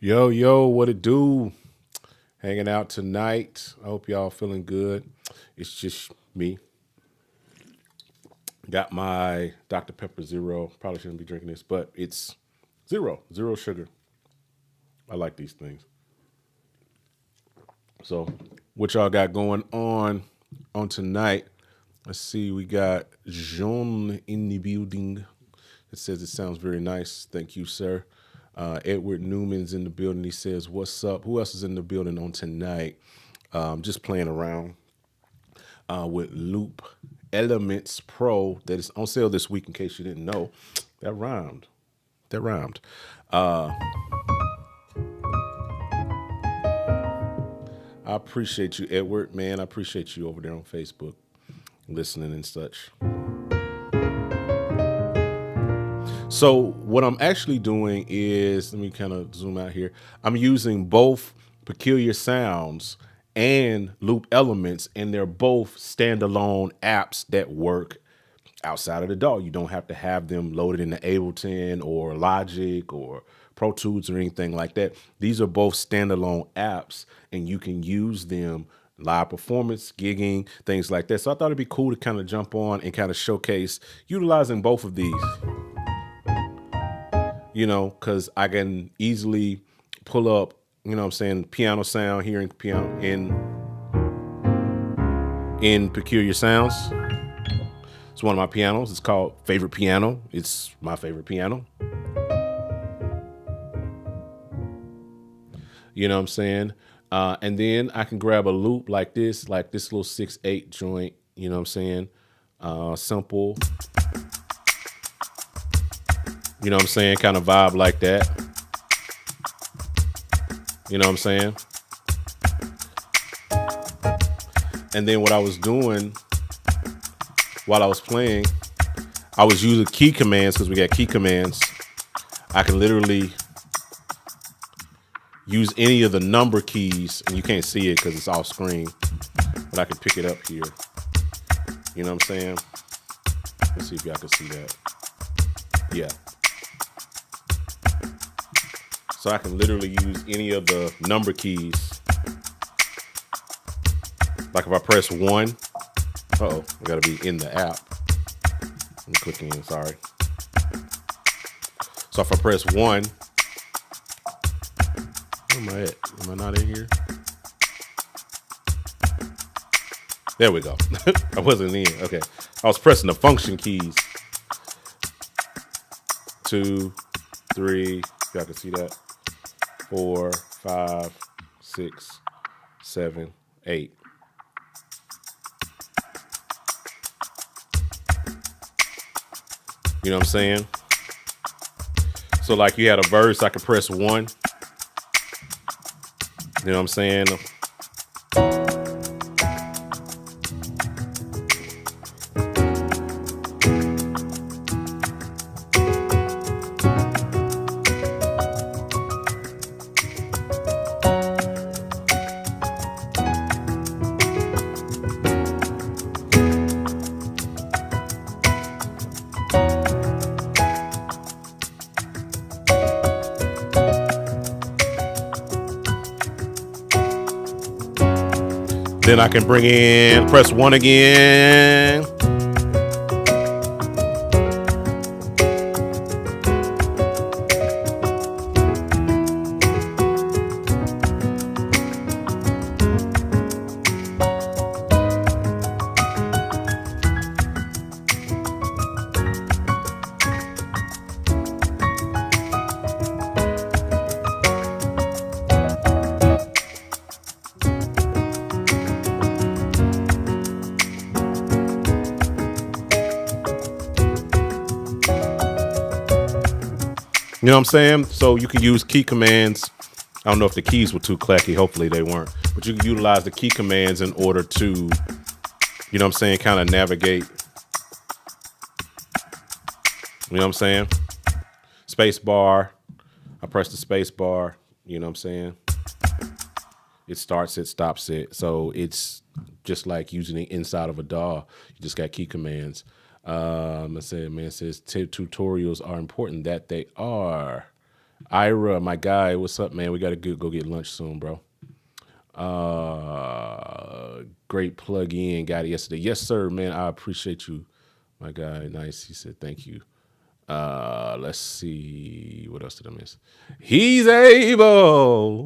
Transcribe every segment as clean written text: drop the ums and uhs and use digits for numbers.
Yo, yo, what it do? Hanging out tonight. I hope y'all feeling good. It's just me. Got my Dr. Pepper Zero. Probably shouldn't be drinking this, but it's zero sugar. I like these things. So, what y'all got going on tonight? Let's see. We got Jean in the building. It says it sounds very nice. Thank you, sir. Edward Newman's in the building. He says, "What's up?" Who else is in the building on tonight? Just playing around with Loop Elements Pro that is on sale this week. In case you didn't know, that rhymed. That rhymed. I appreciate you, Edward. Man, I appreciate you over there on Facebook, listening and such. So what I'm actually doing is, let me kind of zoom out here. I'm using both Peculiar Sounds and Loop Elements, and they're both standalone apps that work outside of the DAW. You don't have to have them loaded into Ableton or Logic or Pro Tools or anything like that. These are both standalone apps, and you can use them live performance, gigging, things like that. So I thought it'd be cool to kind of jump on and kind of showcase utilizing both of these. Because I can easily pull up, piano sound here in piano in Peculiar Sounds. It's one of my pianos. It's called Favorite Piano. It's my favorite piano. You know what I'm saying? And then I can grab a loop like this little 6/8 joint, you know what I'm saying? Simple. You know what I'm saying? Kind of vibe like that. You know what I'm saying? And then what I was doing while I was playing, I was using key commands because we got key commands. I can literally use any of the number keys, and you can't see it because it's off screen, but I can pick it up here. You know what I'm saying? Let's see if y'all can see that. Yeah. So I can literally use any of the number keys. Like if I press 1, I gotta be in the app. I'm clicking in, sorry. So if I press 1, where am I at? Am I not in here? There we go. I wasn't in. Okay. I was pressing the function keys. 2, 3, y'all can see that. 4, 5, 6, 7, 8. You know what I'm saying? So like you had a verse, I could press 1. You know what I'm saying? Then I can press 1 again. You know what I'm saying? So you can use key commands. I don't know if the keys were too clacky. Hopefully they weren't. But you can utilize the key commands in order to, you know what I'm saying, kind of navigate. You know what I'm saying? Space bar. I press the space bar. You know what I'm saying? It starts it, stops it. So it's just like using it inside of a DAW. You just got key commands. I said, man, it says tutorials are important. That they are. Ira, my guy, what's up, man? We got to go get lunch soon, bro. Great plug in. Got it yesterday. Yes, sir, man. I appreciate you, my guy. Nice. He said thank you. Let's see. What else did I miss? He's able.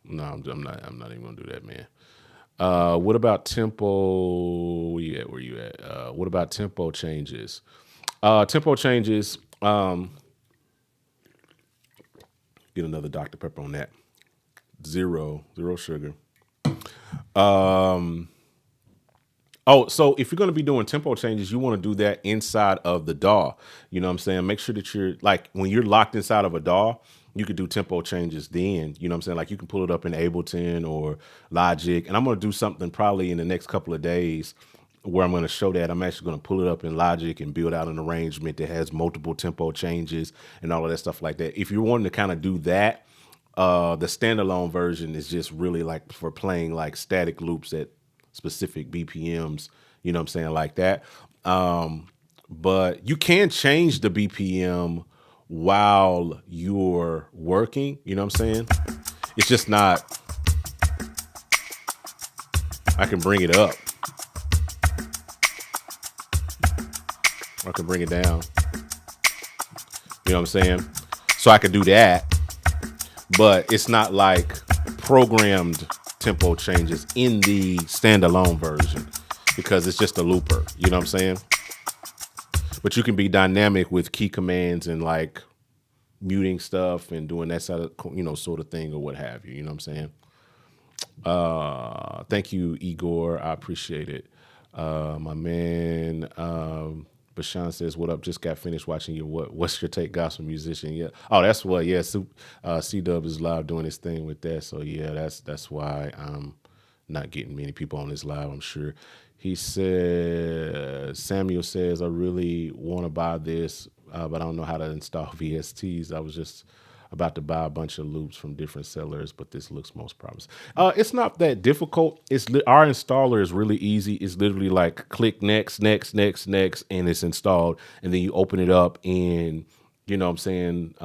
No, I'm not. I'm not even gonna do that, man. What about tempo? Where you at? Where you at? What about tempo changes? Tempo changes. Get another Dr. Pepper on that. Zero sugar. Oh, so if you're going to be doing tempo changes, you want to do that inside of the DAW. You know what I'm saying? Make sure that you're like when you're locked inside of a DAW, you could do tempo changes then. You know what I'm saying? Like you can pull it up in Ableton or Logic. And I'm going to do something probably in the next couple of days where I'm going to show that. I'm actually going to pull it up in Logic and build out an arrangement that has multiple tempo changes and all of that stuff like that. If you're wanting to kind of do that, the standalone version is just really like for playing like static loops at specific BPMs, you know what I'm saying, like that. But you can change the BPM while you're working, you know what I'm saying? It's just not, I can bring it up, or I can bring it down, you know what I'm saying? So I can do that, but it's not like programmed tempo changes in the standalone version because it's just a looper, you know what I'm saying? But you can be dynamic with key commands and like muting stuff and doing that sort of, sort of thing or what have you, you know what I'm saying? Thank you, Igor. I appreciate it. My man, Bashan says, "What up? Just got finished watching your What's your take, gospel musician?" Yeah. Oh, that's what. Yeah. C Dub is live doing his thing with that. So yeah, that's why I'm not getting many people on this live. I'm sure. He says, Samuel says, "I really want to buy this, but I don't know how to install VSTs. I was just about to buy a bunch of loops from different sellers, but this looks most promising." It's not that difficult. Our installer is really easy. It's literally like click next, next, next, next, and it's installed. And then you open it up in, you know what I'm saying,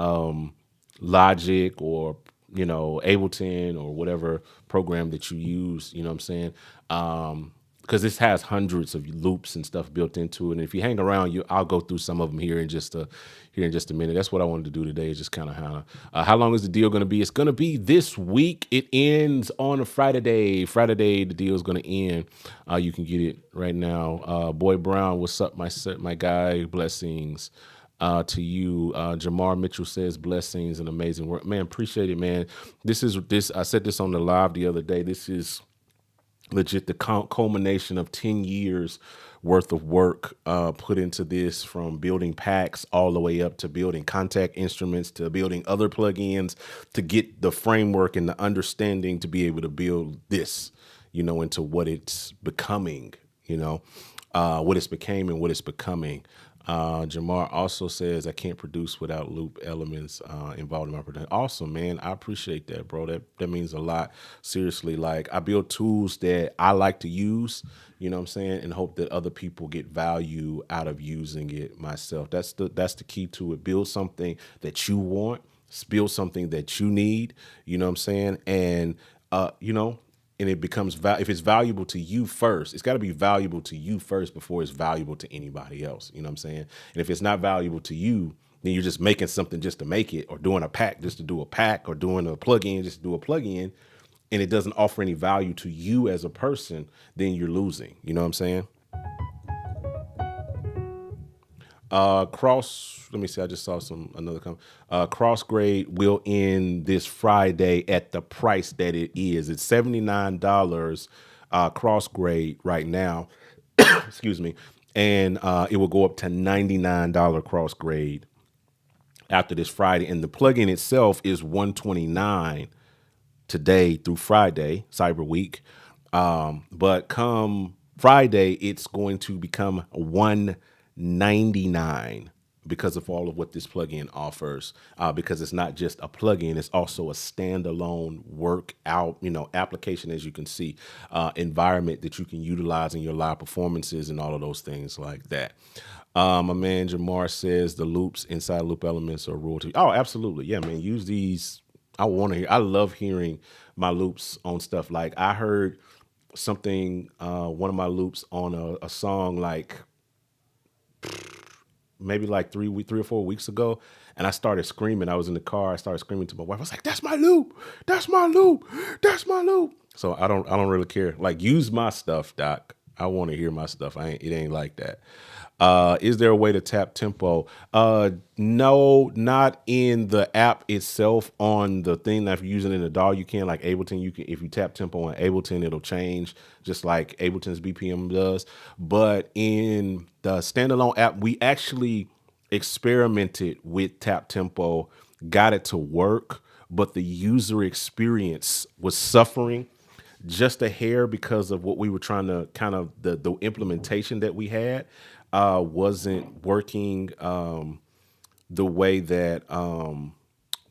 Logic or, Ableton or whatever program that you use, you know what I'm saying? Because this has hundreds of loops and stuff built into it. And if you hang around, I'll go through some of them here in just a minute. That's what I wanted to do today. Is just kind of how long is the deal going to be? It's going to be this week. It ends on a Friday. Friday, the deal is going to end. You can get it right now. Boy Brown, what's up, my guy? Blessings. To you, Jamar Mitchell says blessings and amazing work, man. Appreciate it, man. This. I said this on the live the other day. This is legit the culmination of 10 years worth of work put into this, from building packs all the way up to building contact instruments to building other plugins to get the framework and the understanding to be able to build this, into what it's becoming, what it's became and what it's becoming. Jamar also says, "I can't produce without loop elements involved in my production." Awesome, man. I appreciate that, bro. That means a lot. Seriously, like I build tools that I like to use, you know what I'm saying, and hope that other people get value out of using it myself. That's the key to it. Build something that you want, build something that you need, you know what I'm saying? And and it becomes if it's valuable to you first, it's got to be valuable to you first before it's valuable to anybody else. You know what I'm saying? And if it's not valuable to you, then you're just making something just to make it, or doing a pack just to do a pack, or doing a plugin just to do a plugin, and it doesn't offer any value to you as a person, then you're losing. You know what I'm saying? Let me see. I just saw another comment. Crossgrade will end this Friday at the price that it is. It's $79 Crossgrade right now. Excuse me. And it will go up to $99 Crossgrade after this Friday. And the plugin itself is $129 today through Friday, Cyber Week. But come Friday, it's going to become $199 because of all of what this plugin offers. Because it's not just a plugin, it's also a standalone workout, application, as you can see, environment that you can utilize in your live performances and all of those things like that. My man Jamar says the loops inside Loop Elements are royalty. Oh, absolutely. Yeah, man. Use these. I love hearing my loops on stuff. Like I heard something, one of my loops on a song like maybe like 3 or 4 weeks ago, and I started screaming. I was in the car. I started screaming to my wife. I was like, "That's my loop. That's my loop. That's my loop." So I don't really care. Like, use my stuff, Doc. I want to hear my stuff. It ain't like that. Is there a way to tap tempo? No, not in the app itself. On the thing that if you're using in the DAW, you can, like Ableton. You can, if you tap tempo on Ableton, it'll change just like Ableton's BPM does. But in the standalone app, we actually experimented with tap tempo, got it to work, but the user experience was suffering just a hair because of what we were trying to kind of the implementation that we had wasn't working the way that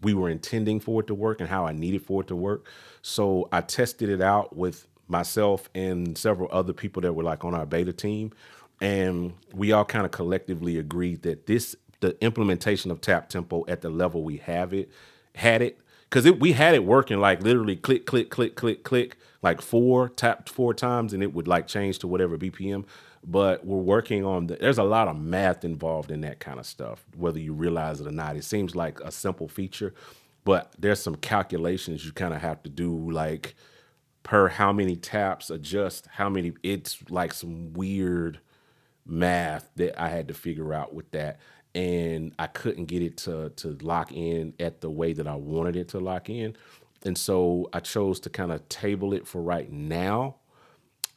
we were intending for it to work and how I needed for it to work. So I tested it out with myself and several other people that were like on our beta team. And we all kind of collectively agreed that the implementation of tap tempo at the level we had it, because we had it working like literally click, click, click, click, click, like tapped 4 times, and it would like change to whatever BPM. But we're working on there's a lot of math involved in that kind of stuff, whether you realize it or not. It seems like a simple feature, but there's some calculations you kind of have to do, like per how many taps, adjust how many. It's like some weird math that I had to figure out with that. And I couldn't get it to lock in at the way that I wanted it to lock in. And so I chose to kind of table it for right now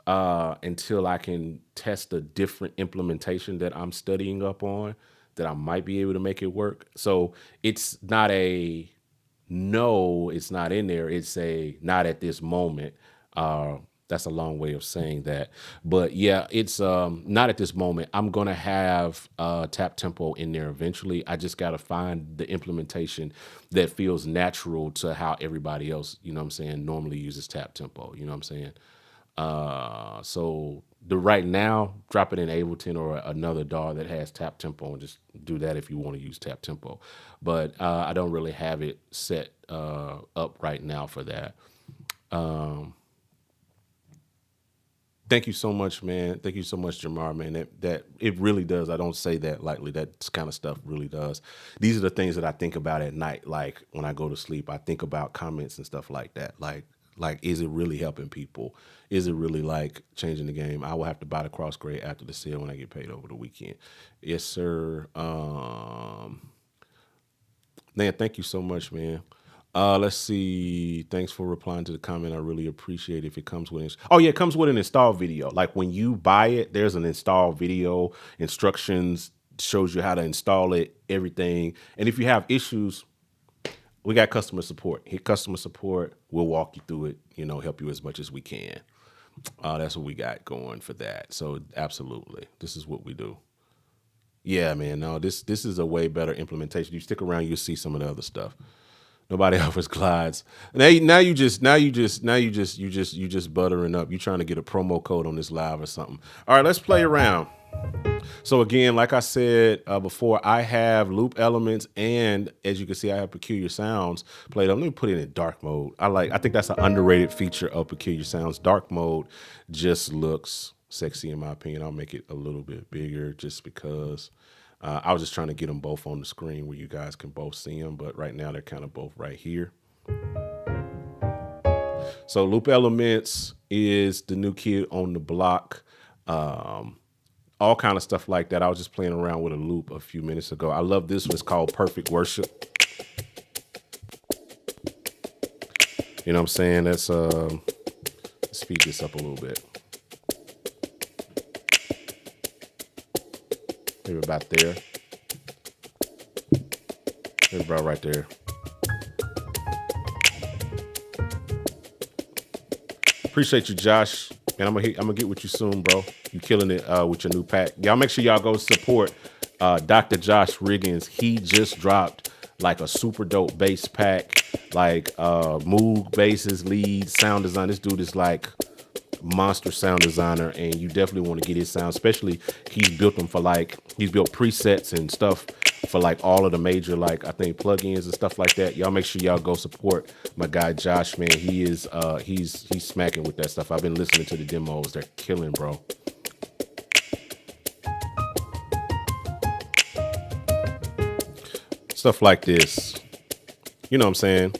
until I can test a different implementation that I'm studying up on that I might be able to make it work. So it's not a no, it's not in there. It's a not at this moment. That's a long way of saying that. But yeah, it's not at this moment. I'm going to have tap tempo in there eventually. I just got to find the implementation that feels natural to how everybody else, normally uses tap tempo. You know what I'm saying? So the right now, drop it in Ableton or another DAW that has tap tempo, and just do that if you want to use tap tempo. But I don't really have it set up right now for that. Thank you so much, man. Thank you so much, Jamar, man. That it really does. I don't say that lightly. That kind of stuff really does. These are the things that I think about at night. Like when I go to sleep, I think about comments and stuff like that. Like, is it really helping people? Is it really like changing the game? I will have to buy the Crossgrade after the sale when I get paid over the weekend. Yes, sir. Man, thank you so much, man. Let's see. Thanks for replying to the comment. I really appreciate it. If it comes with it comes with an install video. Like when you buy it, there's an install video, instructions, shows you how to install it, everything. And if you have issues, we got customer support. Hit customer support. We'll walk you through it, help you as much as we can. That's what we got going for that. So absolutely, this is what we do. Yeah, man. No, this is a way better implementation. You stick around, you'll see some of the other stuff. Nobody offers glides. Now you just buttering up. You trying to get a promo code on this live or something. All right, let's play around. So again, like I said before, I have Loop Elements, and as you can see, I have Peculiar Sounds played up. Let me put it in dark mode. I think that's an underrated feature of Peculiar Sounds. Dark mode just looks sexy in my opinion. I'll make it a little bit bigger just because I was just trying to get them both on the screen where you guys can both see them, but right now they're kind of both right here. So Loop Elements is the new kid on the block. All kind of stuff like that. I was just playing around with a loop a few minutes ago. I love this one. It's called Perfect Worship. You know what I'm saying? Let's speed this up a little bit. Maybe about there. Maybe about right there. Appreciate you, Josh. And I'm gonna get with you soon, bro. You killing it with your new pack. Y'all make sure y'all go support Dr. Josh Riggins, he just dropped like a super dope bass pack, like Moog basses, lead, sound design. This dude is like monster sound designer, and you definitely want to get his sound, especially he's built them for like, he's built presets and stuff for like all of the major, like I think plugins and stuff like that. Y'all make sure y'all go support my guy Josh, man. He is he's smacking with that stuff. I've been listening to the demos. They're killing, bro. Stuff like this. You know what I'm saying?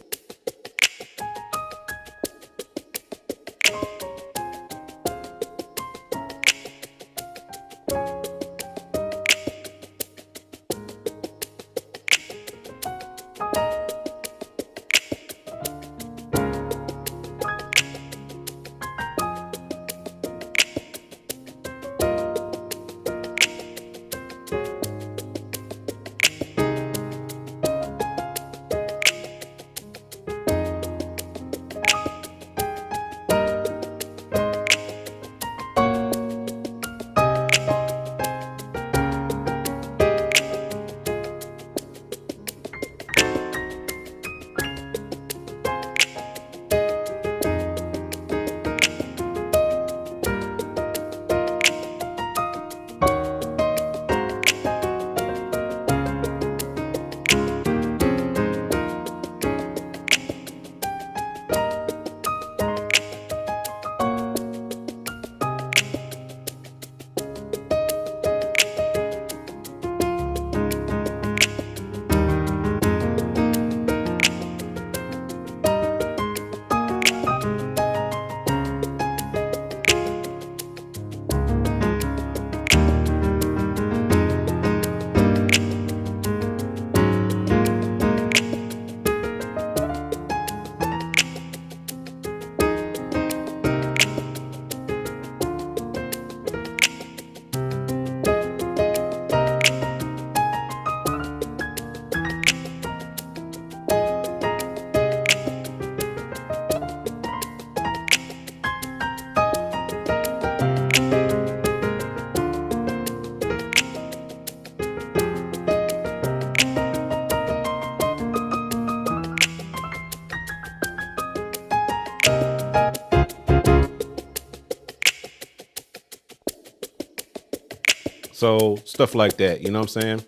So stuff like that, you know what I'm saying?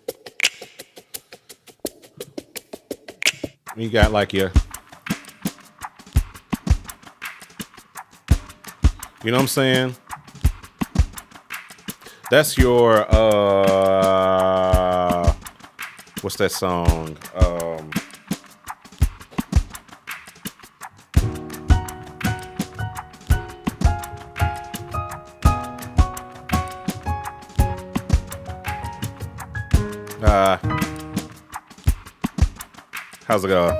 You got like your, you know what I'm saying? That's your what's that song? How's it going?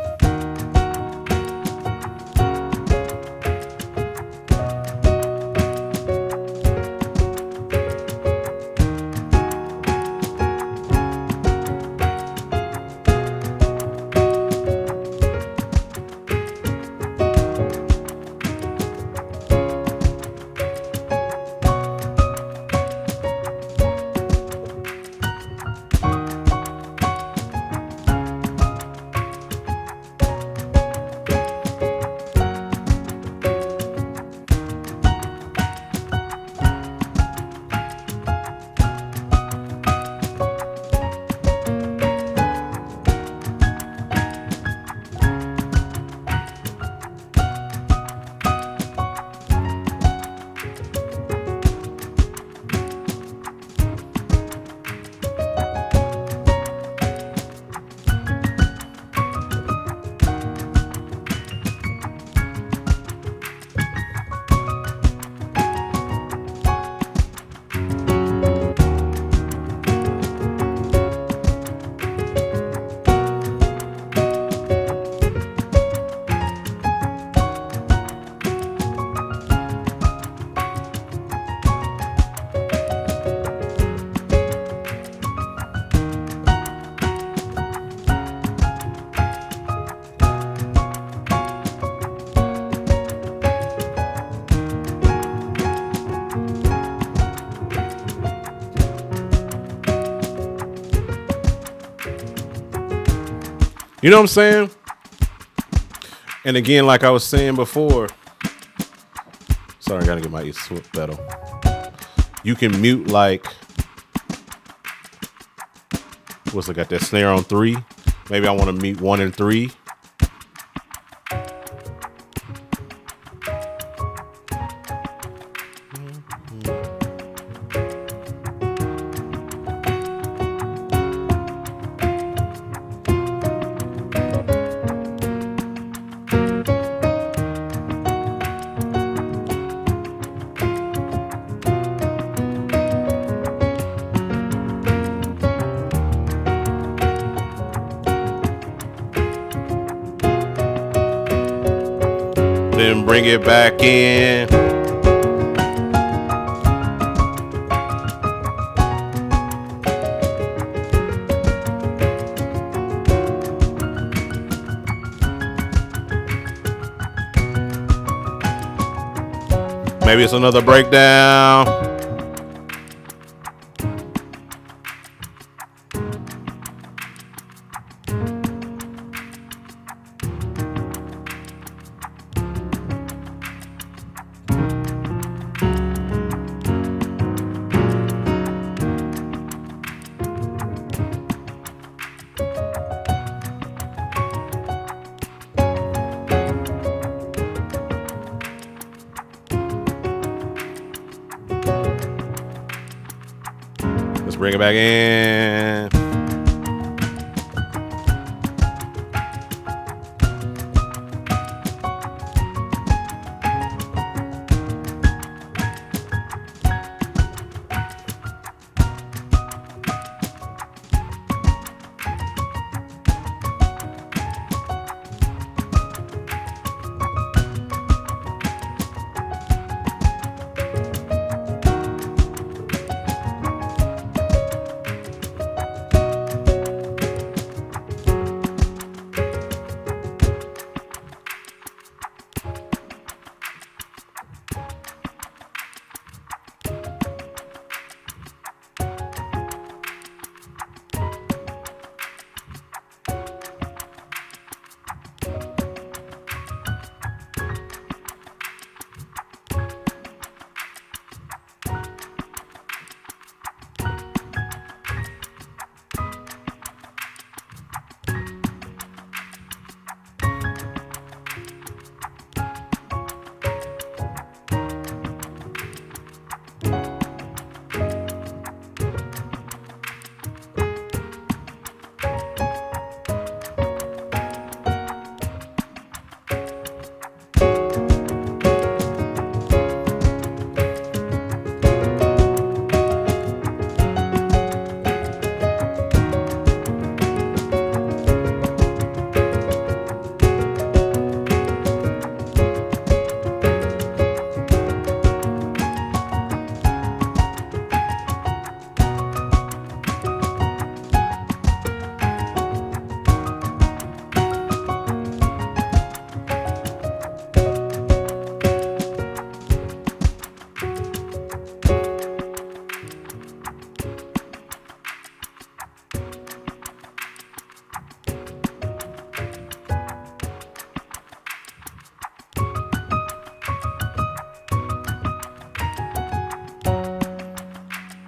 You know what I'm saying? And again, like I was saying before, sorry, I gotta get my foot pedal. You can mute like, what's I got that snare on 3? Maybe I want to mute 1 and 3. Then bring it back in. Maybe it's another breakdown. Let's bring it back in.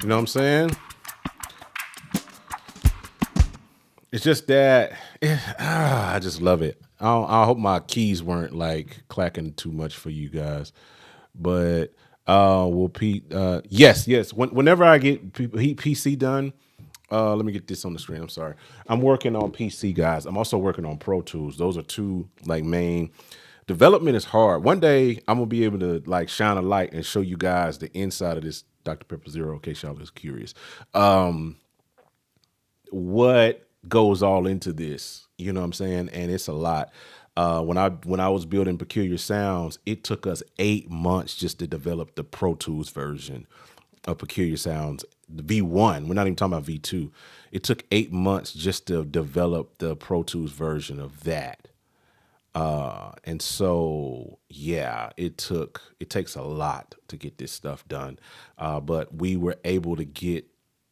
You know what I'm saying? It's just that I just love it. I hope my keys weren't like clacking too much for you guys, but will Pete? Yes. Whenever I get PC done, let me get this on the screen. I'm sorry. I'm working on PC, guys. I'm also working on Pro Tools. Those are two like main. Development is hard. One day I'm gonna be able to like shine a light and show you guys the inside of this Dr. Pepper Zero, in case y'all is curious. What goes all into this? You know what I'm saying? And it's a lot. When I was building Peculiar Sounds, it took us 8 months just to develop the Pro Tools version of Peculiar Sounds, the V1. We're not even talking about V2. It took 8 months just to develop the Pro Tools version of that. And so, yeah, it takes a lot to get this stuff done. But we were able to get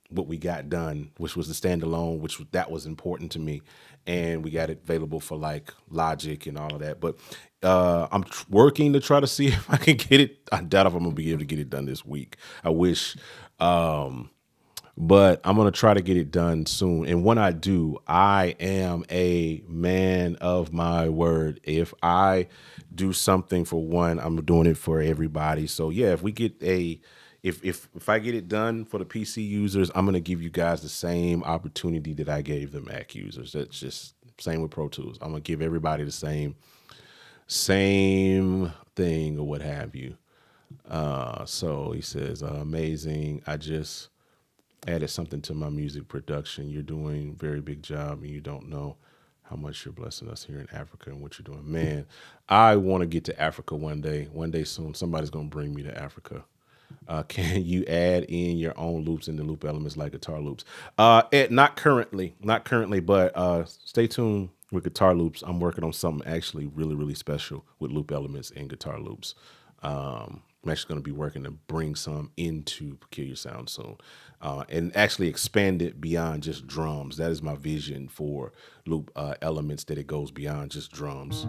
what we got done, which was the standalone, that was important to me, and we got it available for like Logic and all of that. But I'm working to try to see if I can get it. I doubt if I'm gonna be able to get it done this week. I wish, but I'm gonna try to get it done soon. And when I do, I am a man of my word. If I do something for one, I'm doing it for everybody. So yeah, if we get if I get it done for the PC users, I'm gonna give you guys the same opportunity that I gave the Mac users. That's just same with Pro Tools. I'm gonna give everybody the same thing or what have you. So he says, amazing. I just added something to my music production. You're doing a very big job, and you don't know how much you're blessing us here in Africa and what you're doing. Man, I want to get to Africa one day soon. Somebody's gonna bring me to Africa. Can you add in your own loops in the loop elements like guitar loops? Not currently, but stay tuned with guitar loops. I'm working on something actually really, really special with loop elements and guitar loops. I'm actually going to be working to bring some into Peculiar Sound soon, and actually expand it beyond just drums. That is my vision for loop elements, that it goes beyond just drums.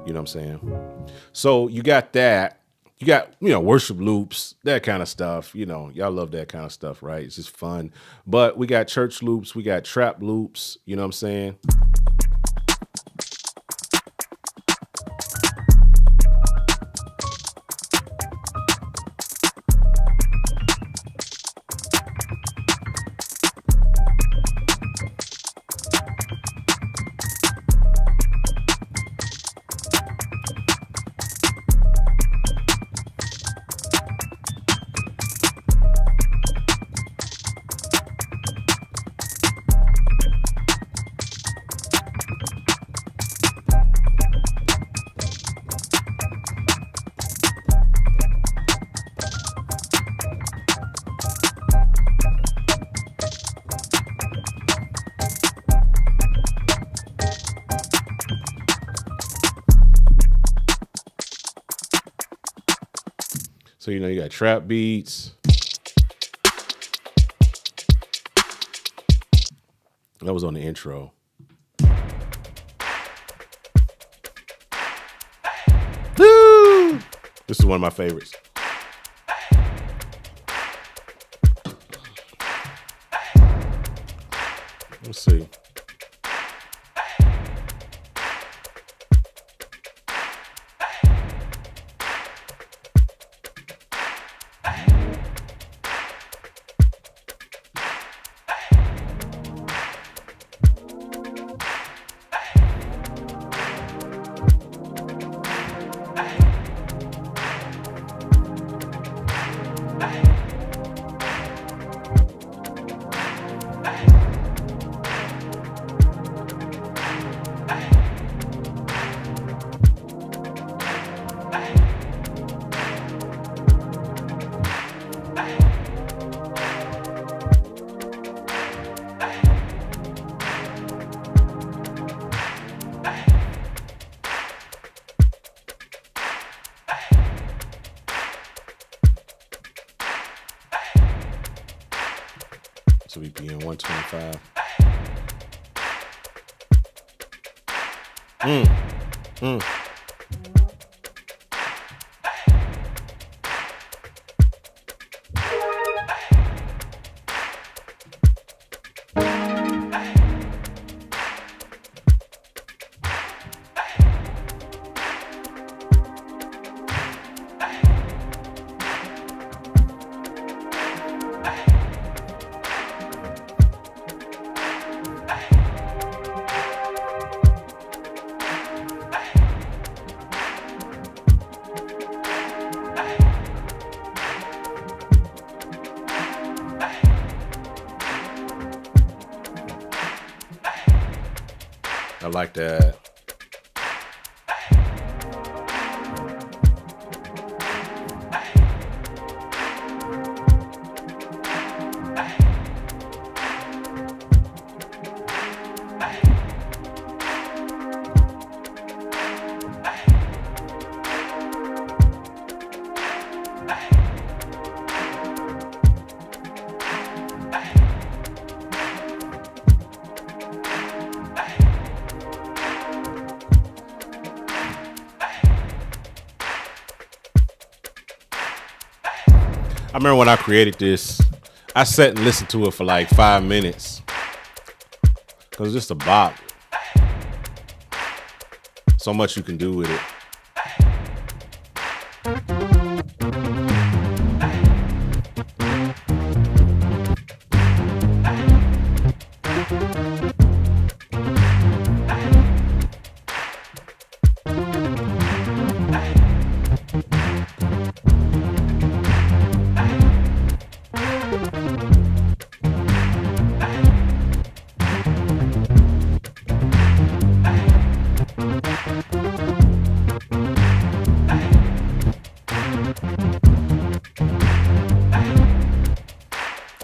You know what I'm saying? So you got that. You got, worship loops, that kind of stuff. Y'all love that kind of stuff, right? It's just fun. But we got church loops. We got trap loops. You know what I'm saying? So, you got trap beats. That was on the intro. Woo! This is one of my favorites. Let's see. So we be in 125. I like that. I remember when I created this, I sat and listened to it for like 5 minutes. Cause it's just a bop. So much you can do with it.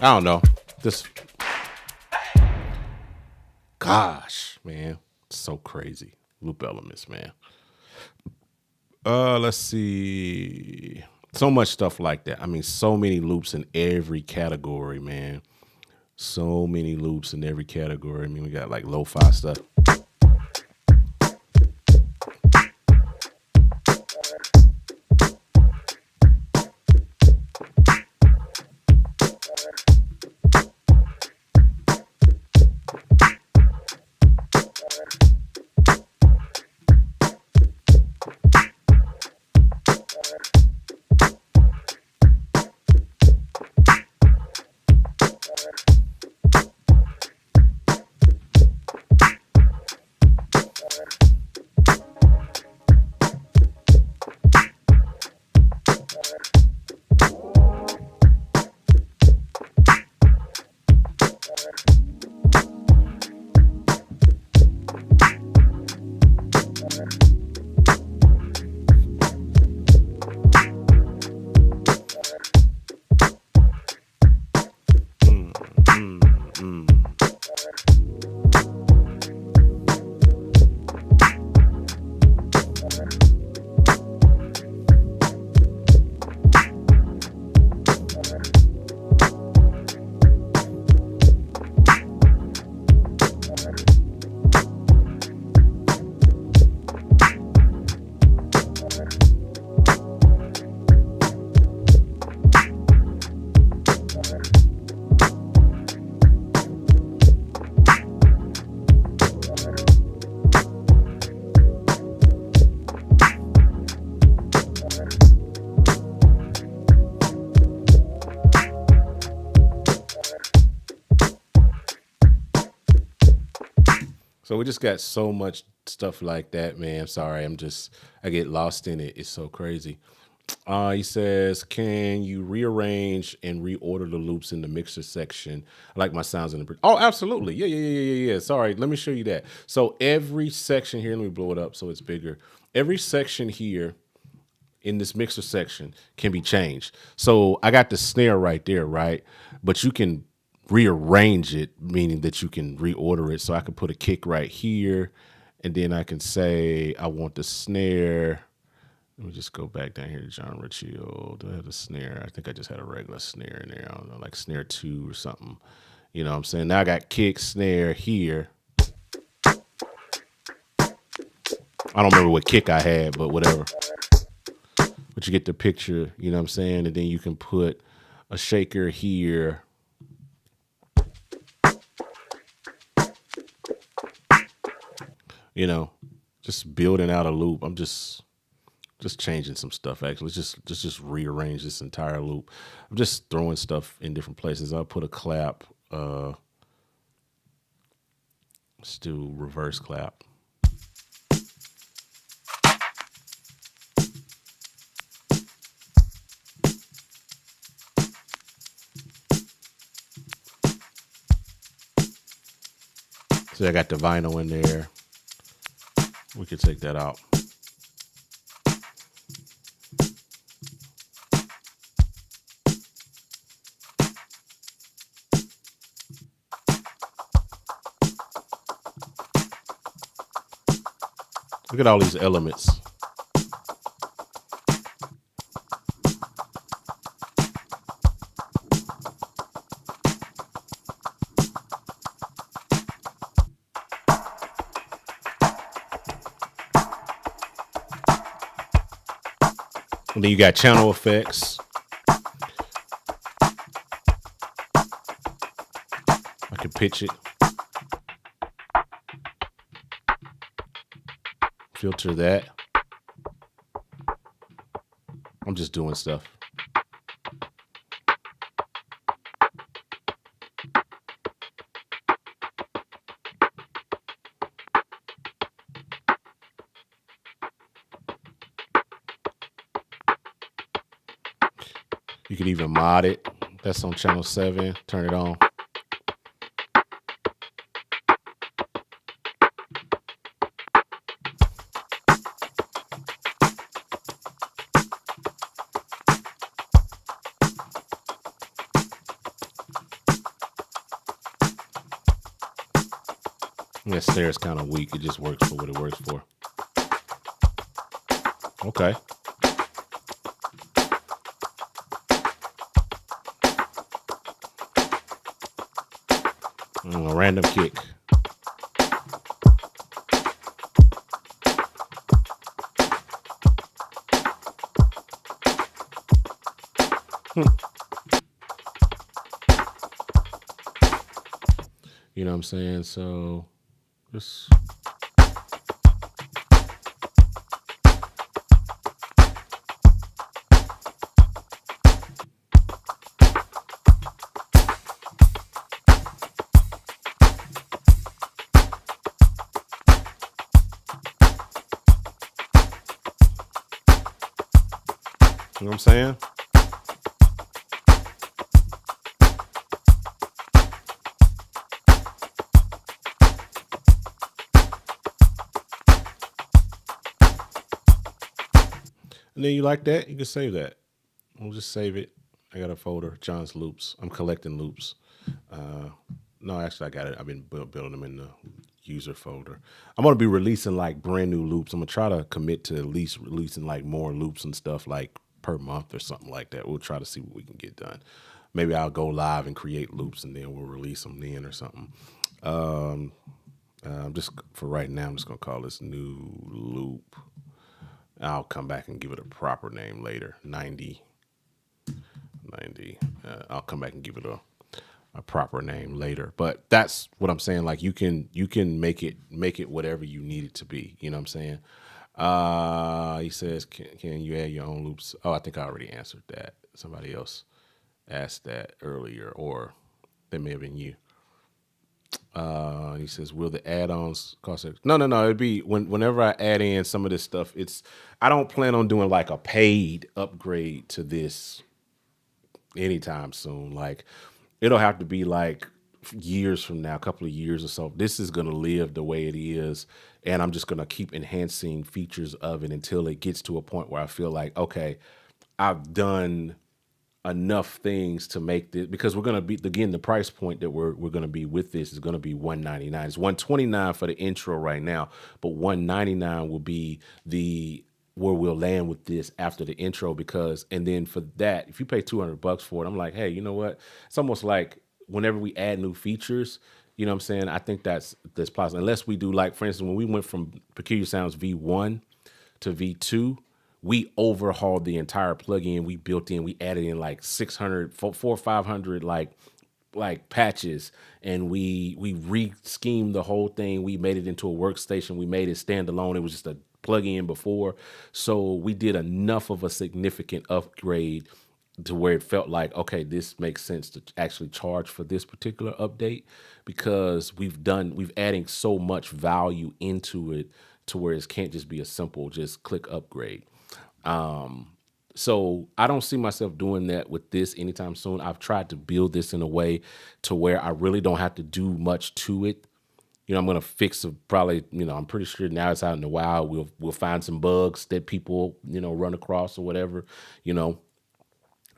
I don't know. This, gosh, man, it's so crazy. Loop Elements, man. Let's see. So much stuff like that. I mean, so many loops in every category, man. So many loops in every category. I mean, we got like lo-fi stuff. So we just got so much stuff like that, man. Sorry, I get lost in it. It's so crazy. He says, can you rearrange and reorder the loops in the mixer section? I like my sounds in the. Oh, absolutely. Yeah. Sorry, let me show you that. So every section here, let me blow it up so it's bigger. Every section here in this mixer section can be changed. So I got the snare right there, right? But you can rearrange it, meaning that you can reorder it. So I can put a kick right here, and then I can say I want the snare. Let me just go back down here to John Riccio. Do I have a snare? I think I just had a regular snare in there. I don't know, like snare 2 or something. You know what I'm saying? Now I got kick, snare here. I don't remember what kick I had, but whatever. But you get the picture, you know what I'm saying? And then you can put a shaker here. You know, just building out a loop. I'm just changing some stuff, actually. Let's just rearrange this entire loop. I'm just throwing stuff in different places. I'll put a clap. Let's do reverse clap. So I got the vinyl in there. We could take that out. Look at all these elements. And then you got channel effects. pitch it. Filter that. I'm just doing stuff. You could even mod it. That's on channel 7. Turn it on. That snare is kind of weak. It just works for what it works for. Okay. A random kick. You know what I'm saying? So just you know what I'm saying? And then you like that, you can save that. We'll just save it. I got a folder, John's loops. I'm collecting loops. No, actually, I got it. I've been building them in the user folder. I'm going to be releasing like brand new loops. I'm going to try to commit to at least releasing like more loops and stuff like per month or something like that. We'll try to see what we can get done. Maybe I'll go live and create loops and then we'll release them then or something. Just for right now, I'm just going to call this new loop. I'll come back and give it a proper name later. 90. I'll come back and give it a proper name later. But that's what I'm saying. Like you can make it whatever you need it to be. You know what I'm saying? He says, can you add your own loops? Oh, I think I already answered that. Somebody else asked that earlier, or that may have been you. He says, will the add-ons cost it? No. It'd be whenever I add in some of this stuff, I don't plan on doing like a paid upgrade to this anytime soon. Like it'll have to be like years from now, a couple of years or so. This is going to live the way it is. And I'm just going to keep enhancing features of it until it gets to a point where I feel like, okay, I've done enough things to make this, because we're going to be, again, the price point that we're going to be with this is going to be $199. It's $129 for the intro right now, but $199 will be where we'll land with this after the intro, because, and then for that, if you pay $200 for it, I'm like, hey, you know what? It's almost like whenever we add new features, you know what I'm saying? I think that's possible. Unless we do, like, for instance, when we went from Peculiar Sounds V1 to V2, we overhauled the entire plugin. We added in like 600, 400 or 500 like patches, and we re-schemed the whole thing. We made it into a workstation. We made it standalone. It was just a plugin before. So we did enough of a significant upgrade to where it felt like, okay, this makes sense to actually charge for this particular update, because we've adding so much value into it to where it can't just be a simple just click upgrade. So I don't see myself doing that with this anytime soon. I've tried to build this in a way to where I really don't have to do much to it. You know, I'm gonna fix probably. You know, I'm pretty sure now it's out in the wild. We'll find some bugs that people run across or whatever. You know,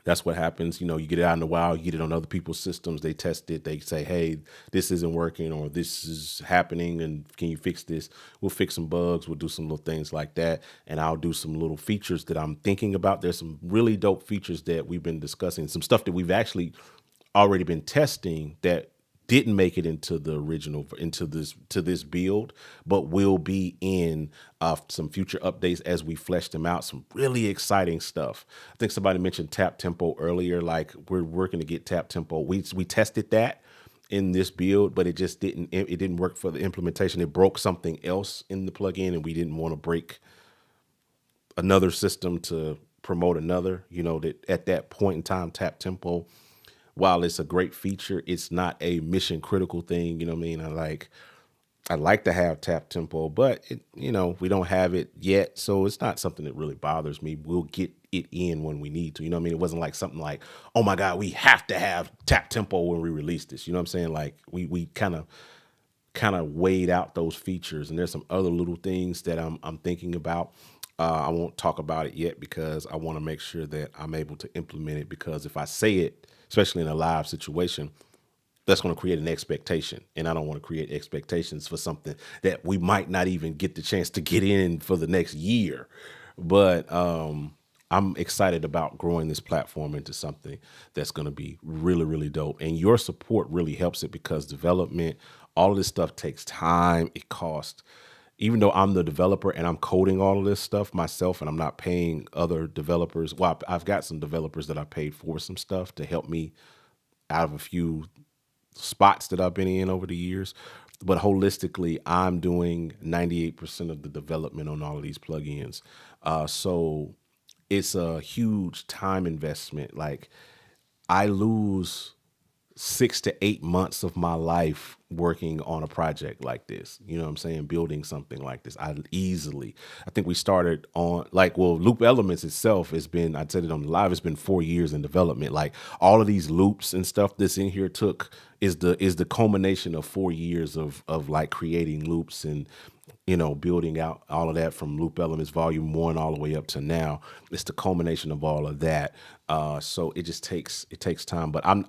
that's what happens. You know, you get it out in the wild, you get it on other people's systems. They test it. They say, hey, this isn't working, or this is happening, and can you fix this? We'll fix some bugs. We'll do some little things like that. And I'll do some little features that I'm thinking about. There's some really dope features that we've been discussing, some stuff that we've actually already been testing that didn't make it into the original, into this build, but will be in some future updates as we flesh them out. Some really exciting stuff. I think somebody mentioned tap tempo earlier. Like, we're working to get tap tempo. We tested that, in this build, but it didn't work for the implementation. It broke something else in the plugin, and we didn't want to break another system to promote another. That at that point in time, tap tempo, while it's a great feature, it's not a mission critical thing. You know what I mean? I like to have tap tempo, but we don't have it yet, so it's not something that really bothers me. We'll get it in when we need to. You know what I mean? It wasn't like something like, oh my God, we have to have tap tempo when we release this. You know what I'm saying? Like we kind of weighed out those features, and there's some other little things that I'm thinking about. I won't talk about it yet because I want to make sure that I'm able to implement it, because if I say it, especially in a live situation, that's going to create an expectation, and I don't want to create expectations for something that we might not even get the chance to get in for the next year. But I'm excited about growing this platform into something that's going to be really, really dope. And your support really helps it, because development, all of this stuff takes time. It costs. Even though I'm the developer and I'm coding all of this stuff myself, and I'm not paying other developers. Well, I've got some developers that I paid for some stuff to help me out of a few spots that I've been in over the years. But holistically, I'm doing 98% of the development on all of these plugins. So it's a huge time investment. Like, I lose 6 to 8 months of my life working on a project like this. You know what I'm saying? Building something like this. I think we started on Loop Elements itself has been, I said it on the live, it's been 4 years in development. Like, all of these loops and stuff that's in here is the culmination of 4 years of like creating loops and building out all of that from Loop Elements Volume 1 all the way up to now. It's the culmination of all of that. So it takes time. But I'm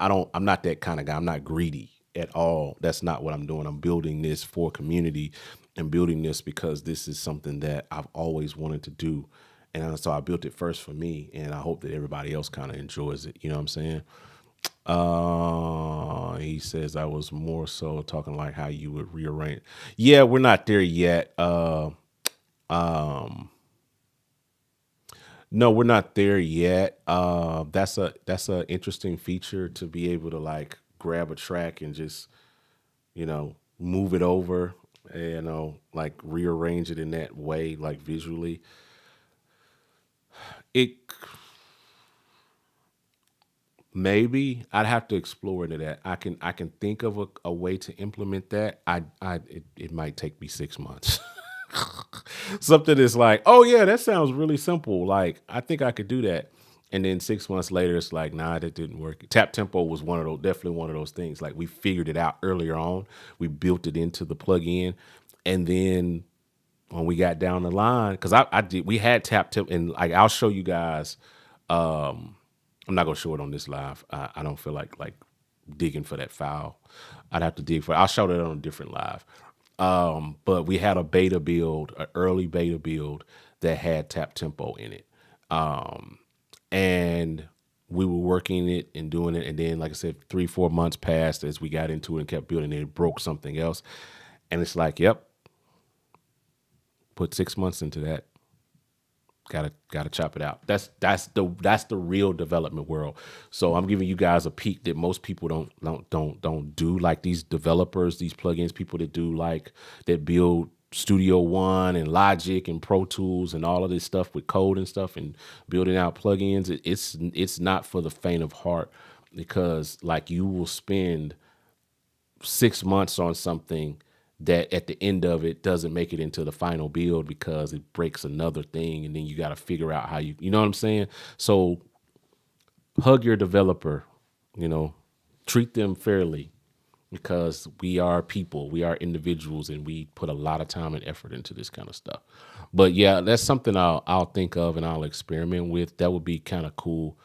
not that kind of guy. I'm not greedy at all. That's not what I'm doing. I'm building this for community, and building this because this is something that I've always wanted to do. And so I built it first for me, and I hope that everybody else kind of enjoys it. You know what I'm saying? He says I was more so talking like how you would rearrange. Yeah, we're not there yet. No, we're not there yet. That's a interesting feature, to be able to like grab a track and just move it over, like rearrange it in that way, like visually. It Maybe I'd have to explore into that. I can think of a way to implement that. It might take me 6 months. Something that's like, oh yeah, that sounds really simple. Like, I think I could do that. And then 6 months later, it's like, nah, that didn't work. Tap tempo was definitely one of those things. Like, we figured it out earlier on. We built it into the plugin, and then when we got down the line, because we had tap tempo, and like, I'll show you guys. I'm not gonna show it on this live. I don't feel like digging for that file. I'd have to dig for it. I'll show that on a different live. But we had a beta build, an early beta build that had tap tempo in it. And we were working it and doing it. And then, like I said, 3-4 months passed as we got into it and kept building it. It broke something else. And it's like, yep, put 6 months into that. Gotta chop it out. That's the real development world. So I'm giving you guys a peek that most people don't do. Like, these developers, these plugins, people that build Studio One and Logic and Pro Tools and all of this stuff with code and stuff and building out plugins. It's not for the faint of heart, because like, you will spend 6 months on something that at the end of it doesn't make it into the final build because it breaks another thing, and then you got to figure out how you know what I'm saying? So hug your developer, treat them fairly, because we are people, we are individuals, and we put a lot of time and effort into this kind of stuff. But yeah, that's something I'll think of and I'll experiment with. That would be kind of cool.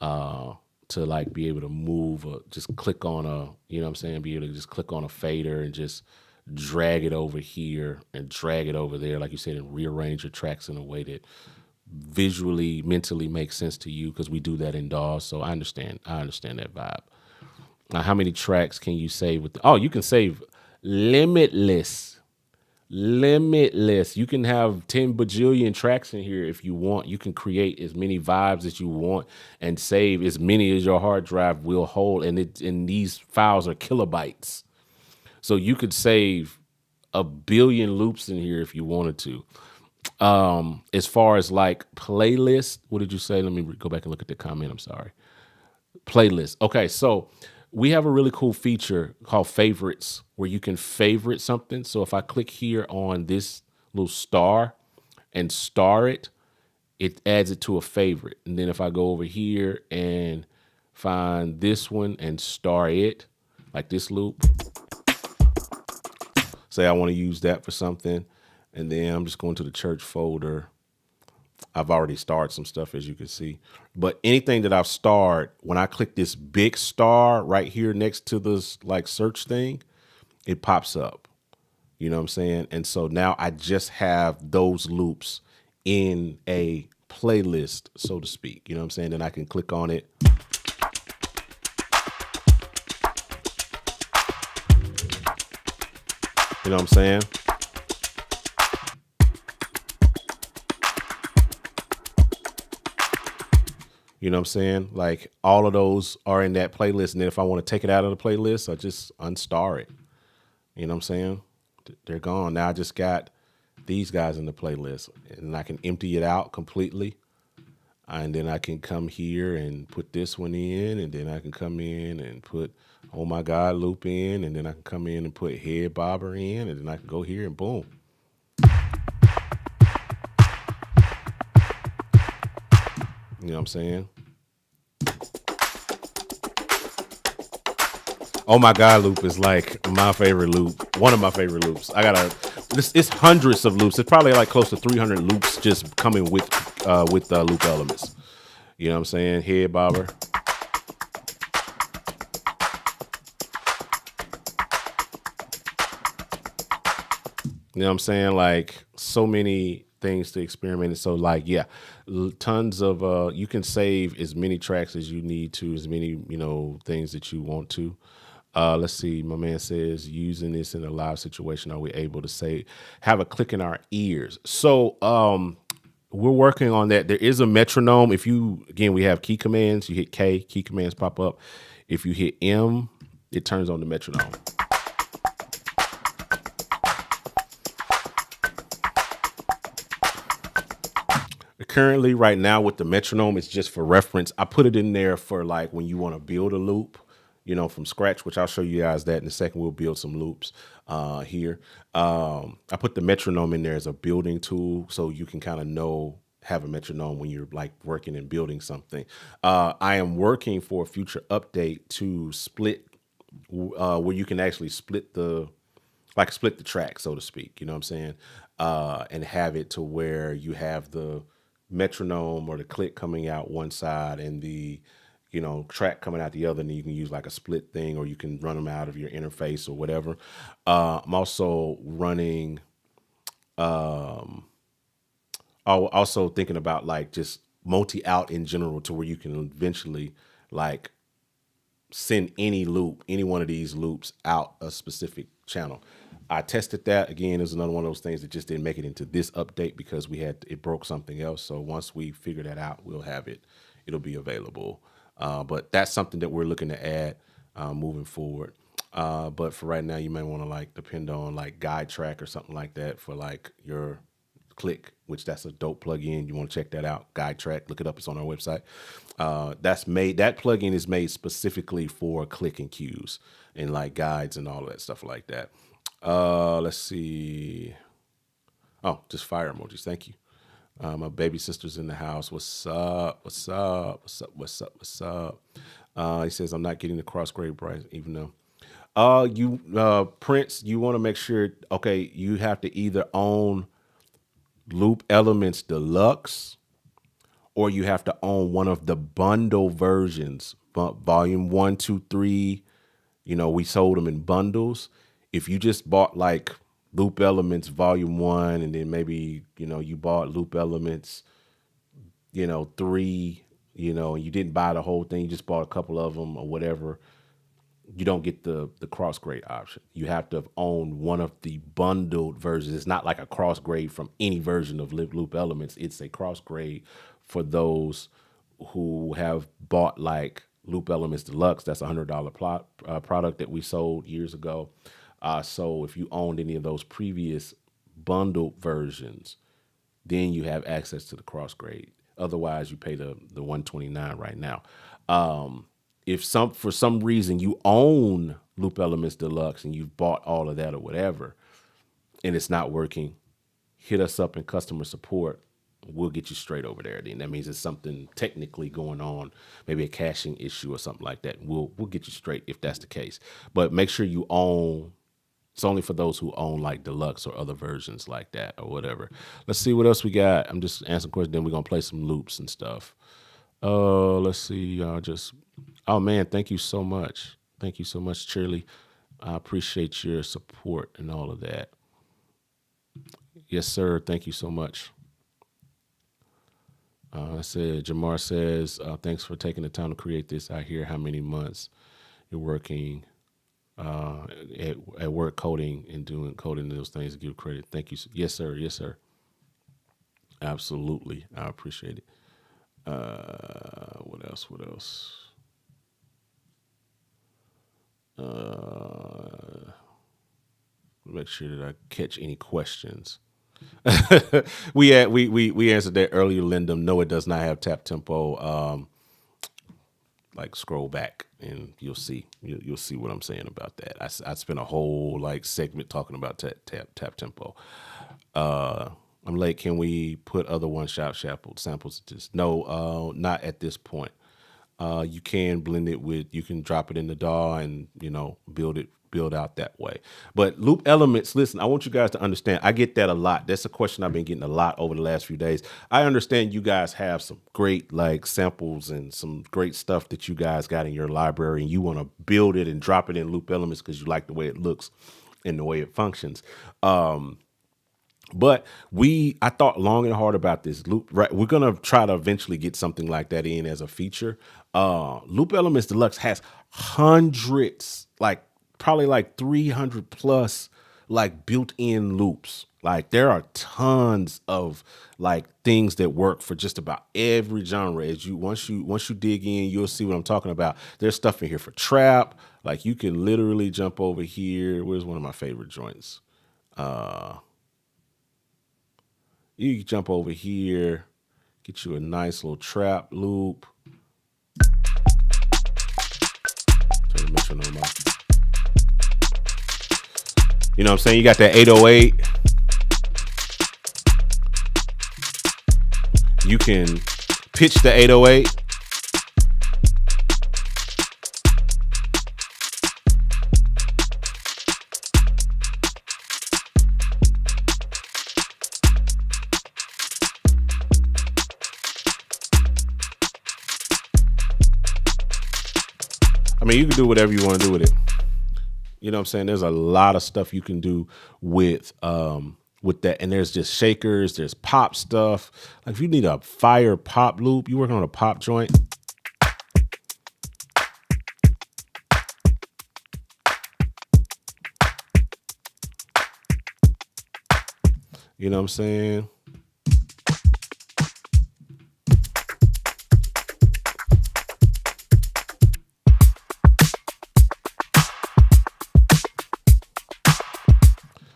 To like be able to move just click on you know what I'm saying, be able to just click on a fader and just drag it over here and drag it over there, like you said, and rearrange your tracks in a way that visually, mentally makes sense to you, because we do that in DAWs. So I understand that vibe. Now, how many tracks can you save with you can save limitless. limitless. You can have 10 bajillion tracks in here if you want. You can create as many vibes as you want and save as many as your hard drive will hold. And these files are kilobytes. So you could save a billion loops in here if you wanted to. As far as like playlist, what did you say? Let me go back and look at the comment. I'm sorry. Playlist. Okay, so we have a really cool feature called favorites where you can favorite something. So if I click here on this little star and star it, it adds it to a favorite. And then if I go over here and find this one and star it, like this loop, say I want to use that for something, and then I'm just going to the church folder. I've already starred some stuff, as you can see. But anything that I've starred, when I click this big star right here next to this like search thing, it pops up. You know what I'm saying? And so now I just have those loops in a playlist, so to speak. You know what I'm saying? Then I can click on it. You know what I'm saying? You know what I'm saying? Like all of those are in that playlist. And then if I want to take it out of the playlist, I just unstar it. You know what I'm saying? They're gone. Now I just got these guys in the playlist and I can empty it out completely. And then I can come here and put this one in. And then I can come in and put, oh my God, loop in. And then I can come in and put head bobber in. And then I can go here and boom. You know what I'm saying? Oh my God, loop is like my favorite loop. One of my favorite loops. It's hundreds of loops. It's probably like close to 300 loops just coming with loop elements. You know what I'm saying? Head bobber. You know what I'm saying? Like so many things to experiment. And so like, yeah, tons of, you can save as many tracks as you need to, as many, things that you want to. Let's see. My man says using this in a live situation, are we able to say, have a click in our ears? So, we're working on that. There is a metronome. Again, we have key commands. You hit K, key commands pop up. If you hit M, it turns on the metronome. Currently, right now with the metronome, it's just for reference. I put it in there for like when you want to build a loop, from scratch, which I'll show you guys that in a second. We'll build some loops here. I put the metronome in there as a building tool so you can kind of have a metronome when you're like working and building something. I am working for a future update to split where you can actually split the track, so to speak, you know what I'm saying? And have it to where you have the metronome or the click coming out one side and the, track coming out the other, and you can use like a split thing, or you can run them out of your interface or whatever. I'm also running, also thinking about like just multi-out in general to where you can eventually like send any one of these loops out a specific channel. I tested that. Again, there's another one of those things that just didn't make it into this update because it broke something else. So once we figure that out, we'll have it. It'll be available. But that's something that we're looking to add moving forward. But for right now, you may want to like depend on like guide track or something like that for like your click, which that's a dope plugin. You want to check that out. Guide track, look it up. It's on our website. That plugin is made specifically for click and cues and like guides and all of that stuff like that. Let's see. Oh, just fire emojis. Thank you. My baby sister's in the house. What's up? What's up? What's up? What's up? What's up? He says, I'm not getting the Crossgrade price, even though. Prince, you want to make sure, okay, you have to either own Loop Elements Deluxe or you have to own one of the bundle versions. Volume 1, 2, 3, we sold them in bundles. If you just bought like Loop Elements Volume 1 and then maybe, you bought Loop Elements, 3, and you didn't buy the whole thing, you just bought a couple of them or whatever, you don't get the cross grade option. You have to own one of the bundled versions. It's not like a cross grade from any version of Loop Elements. It's a cross grade for those who have bought like Loop Elements Deluxe. That's $100 product that we sold years ago. So if you owned any of those previous bundled versions, then you have access to the cross grade. Otherwise, you pay the 129 right now. If for some reason you own Loop Elements Deluxe and you've bought all of that or whatever, and it's not working, hit us up in customer support. We'll get you straight over there. Then that means it's something technically going on, maybe a caching issue or something like that. We'll get you straight if that's the case. But make sure you own. It's only for those who own like deluxe or other versions like that or whatever. Let's see what else we got. I'm just answering questions. Then we're gonna play some loops and stuff. Let's see. Oh man, thank you so much. Thank you so much, Shirley. I appreciate your support and all of that. Yes, sir. Thank you so much. I said, Jamar says, thanks for taking the time to create this. I hear how many months you're working at work coding and doing coding those things to give credit. Thank you. Yes, sir. Yes, sir. Absolutely. I appreciate it. What else? What else? Make sure that I catch any questions. we answered that earlier, Linda. No, it does not have tap tempo. Like scroll back and you'll see what I'm saying about that. I spent a whole like segment talking about tap tempo. I'm like, can we put other one shot samples to this? No, not at this point. You can blend it with, you can drop it in the DAW and, build out that way. But Loop Elements, listen, I want you guys to understand, I get that a lot. That's a question I've been getting a lot over the last few days. I understand you guys have some great like samples and some great stuff that you guys got in your library and you want to build it and drop it in Loop Elements because you like the way it looks and the way it functions. But I thought long and hard about this loop. Right, we're gonna try to eventually get something like that in as a feature. Loop Elements Deluxe has hundreds, like probably like 300 plus, like built-in loops. Like there are tons of like things that work for just about every genre. As once you dig in, you'll see what I'm talking about. There's stuff in here for trap. Like you can literally jump over here. Where's one of my favorite joints? You can jump over here, get you a nice little trap loop. Turn the metronome off. You know what I'm saying? You got that 808. You can pitch the 808. I mean, you can do whatever you want to do with it. You know what I'm saying? There's a lot of stuff you can do with that. And there's just shakers, there's pop stuff. Like if you need a fire pop loop, you working on a pop joint. You know what I'm saying?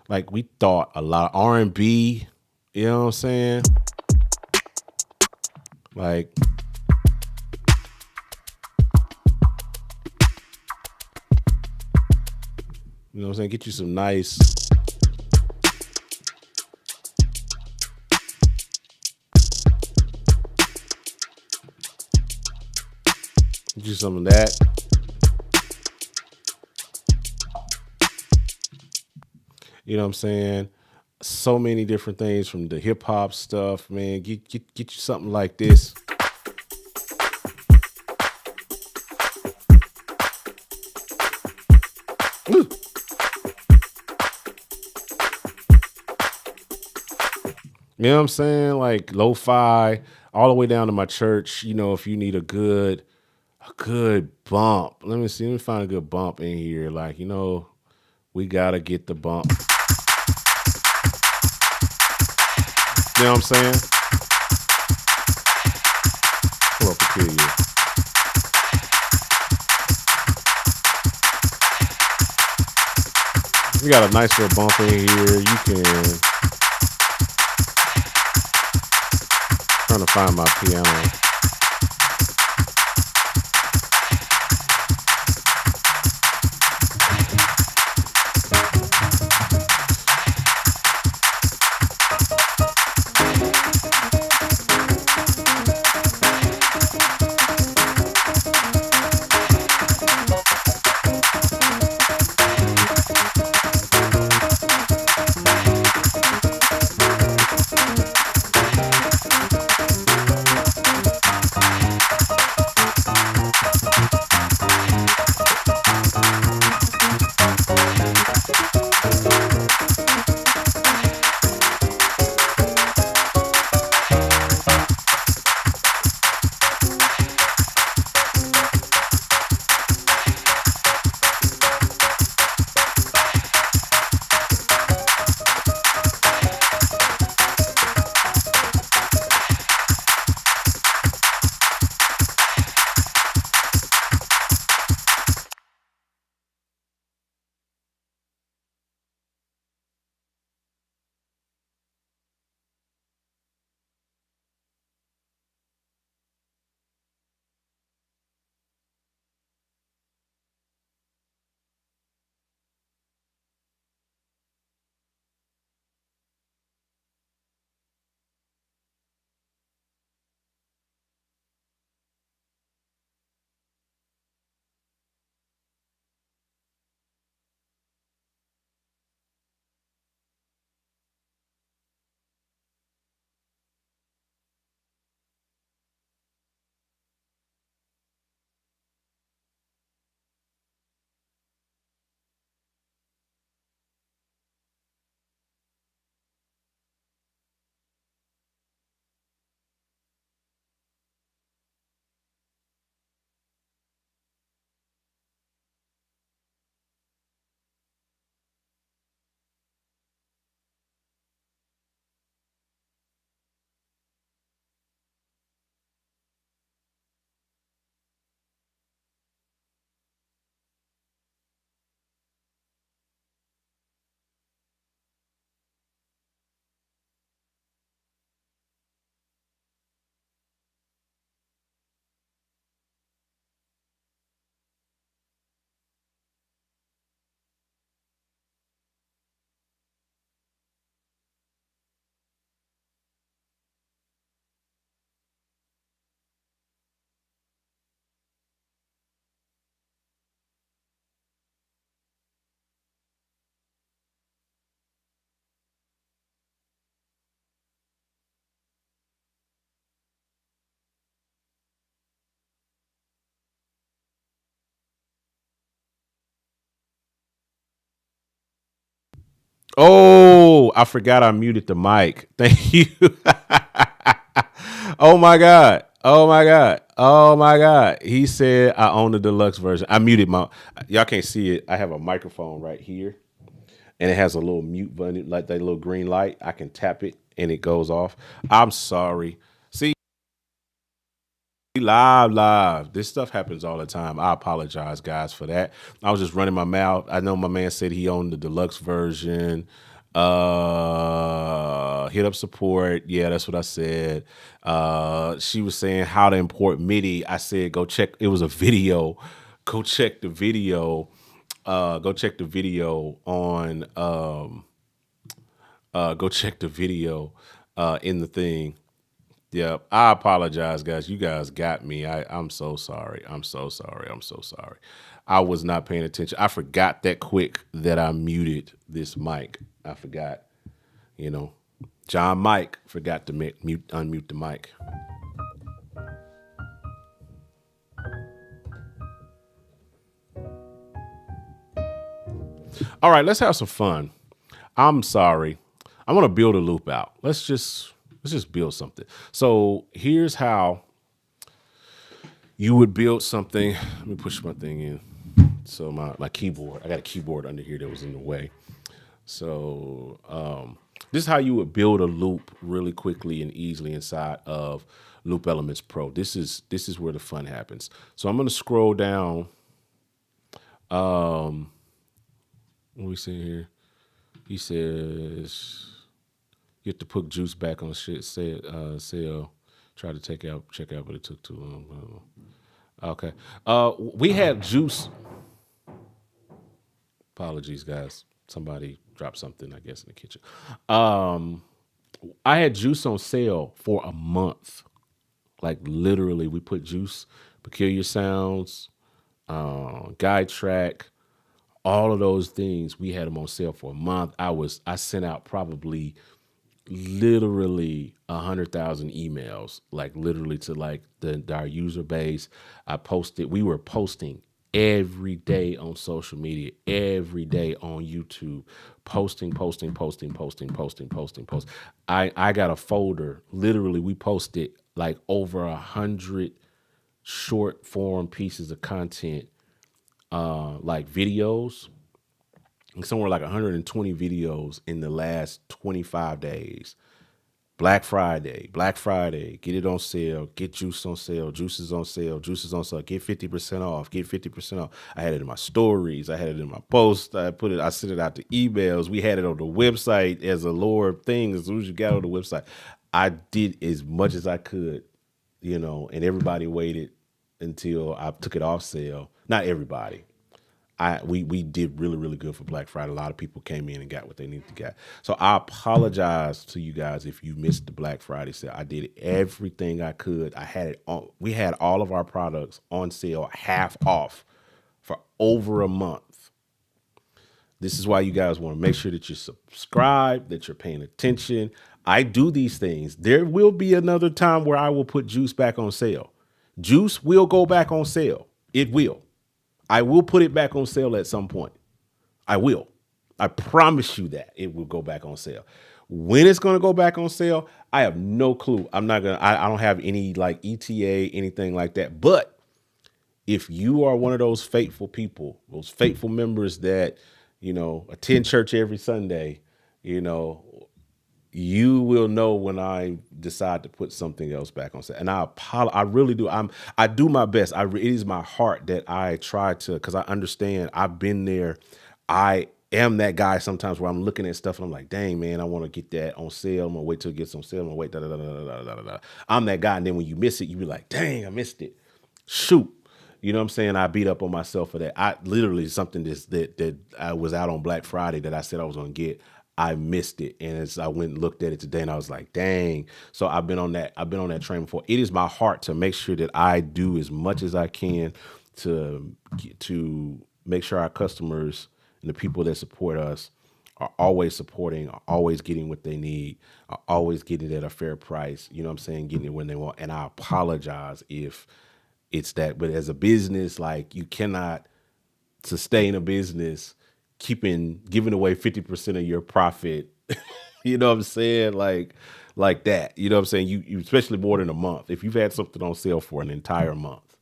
Like we thought a lot of R&B, you know what I'm saying? Like, you know what I'm saying? Get you some nice. Get you some of that. You know what I'm saying? So many different things from the hip hop stuff, man. Get you something like this. Woo. You know what I'm saying? Like lo-fi all the way down to my church. You know, if you need a good A good bump. Let me see. Let me find a good bump in here. Like, we gotta get the bump. You know what I'm saying? Pull up Peculiar. We got a nice little bump in here. You can trying to find my piano. Oh, I forgot I muted the mic. Thank you. Oh my God. Oh my God. Oh my God. He said I own the deluxe version. I muted my y'all can't see it. I have a microphone right here and it has a little mute button, like that little green light. I can tap it and it goes off. I'm sorry. See, live. This stuff happens all the time. I apologize, guys, for that. I was just running my mouth. I know my man said he owned the deluxe version. Hit up support. Yeah, that's what I said. She was saying how to import MIDI. I said go check. It was a video. Go check the video. Go check the video on. Go check the video in the thing. Yeah, I apologize, guys. You guys got me. I'm so sorry. I'm so sorry. I'm so sorry. I was not paying attention. I forgot that quick that I muted this mic. I forgot. You know, John Mike forgot to unmute the mic. All right, let's have some fun. I'm sorry. I want to build a loop out. Let's just build something. So here's how you would build something. Let me push my thing in. So my keyboard, I got a keyboard under here that was in the way. So this is how you would build a loop really quickly and easily inside of Loop Elements Pro. This is where the fun happens. So I'm gonna scroll down. What we see here? He says you have to put juice back on shit sale. Try to check out, but it took too long. Okay. We had juice. Apologies, guys. Somebody dropped something, I guess, in the kitchen. I had juice on sale for a month. Like literally, we put juice, peculiar sounds, guide track, all of those things. We had them on sale for a month. I sent out probably literally 100,000 emails, like literally to like our user base. We were posting every day on social media, every day on YouTube, posting. I got a folder. Literally, we posted like over 100 short form pieces of content, like videos, somewhere like 120 videos in the last 25 days. Black Friday, get it on sale, get juice on sale, juice is on sale, juice is on sale, get 50% off, get 50% off. I had it in my stories, I had it in my posts, I sent it out to emails. We had it on the website as a lower thing. As soon as you got on the website, I did as much as I could, and everybody waited until I took it off sale. Not everybody. We did really, really good for Black Friday. A lot of people came in and got what they needed to get. So I apologize to you guys if you missed the Black Friday sale. I did everything I could. I had it on. We had all of our products on sale half off for over a month. This is why you guys want to make sure that you subscribe, that you're paying attention. I do these things. There will be another time where I will put juice back on sale. Juice will go back on sale. It will. I will put it back on sale at some point. I will. I promise you that it will go back on sale. When it's going to go back on sale, I have no clue. I don't have any like ETA, anything like that. But if you are one of those faithful people, those faithful members that, attend church every Sunday, you know, you will know when I decide to put something else back on set. And I really do. I do my best. It is my heart that I try to, because I understand I've been there. I am that guy sometimes where I'm looking at stuff and I'm like, dang, man, I want to get that on sale. I'm going to wait till it gets on sale. I'm going to wait. Da, da, da, da, da, da, da, da. I'm that guy. And then when you miss it, you be like, dang, I missed it. Shoot. You know what I'm saying? I beat up on myself for that. I literally something that I was out on Black Friday that I said I was going to get. I missed it. And as I went and looked at it today and I was like, dang. So I've been on that train before. It is my heart to make sure that I do as much as I can to make sure our customers and the people that support us are always supporting, are always getting what they need, are always getting it at a fair price. You know what I'm saying? Getting it when they want. And I apologize if it's that. But as a business, like you cannot sustain a business giving away 50% of your profit. You know what I'm saying? Like that. You know what I'm saying? You especially more than a month. If you've had something on sale for an entire month,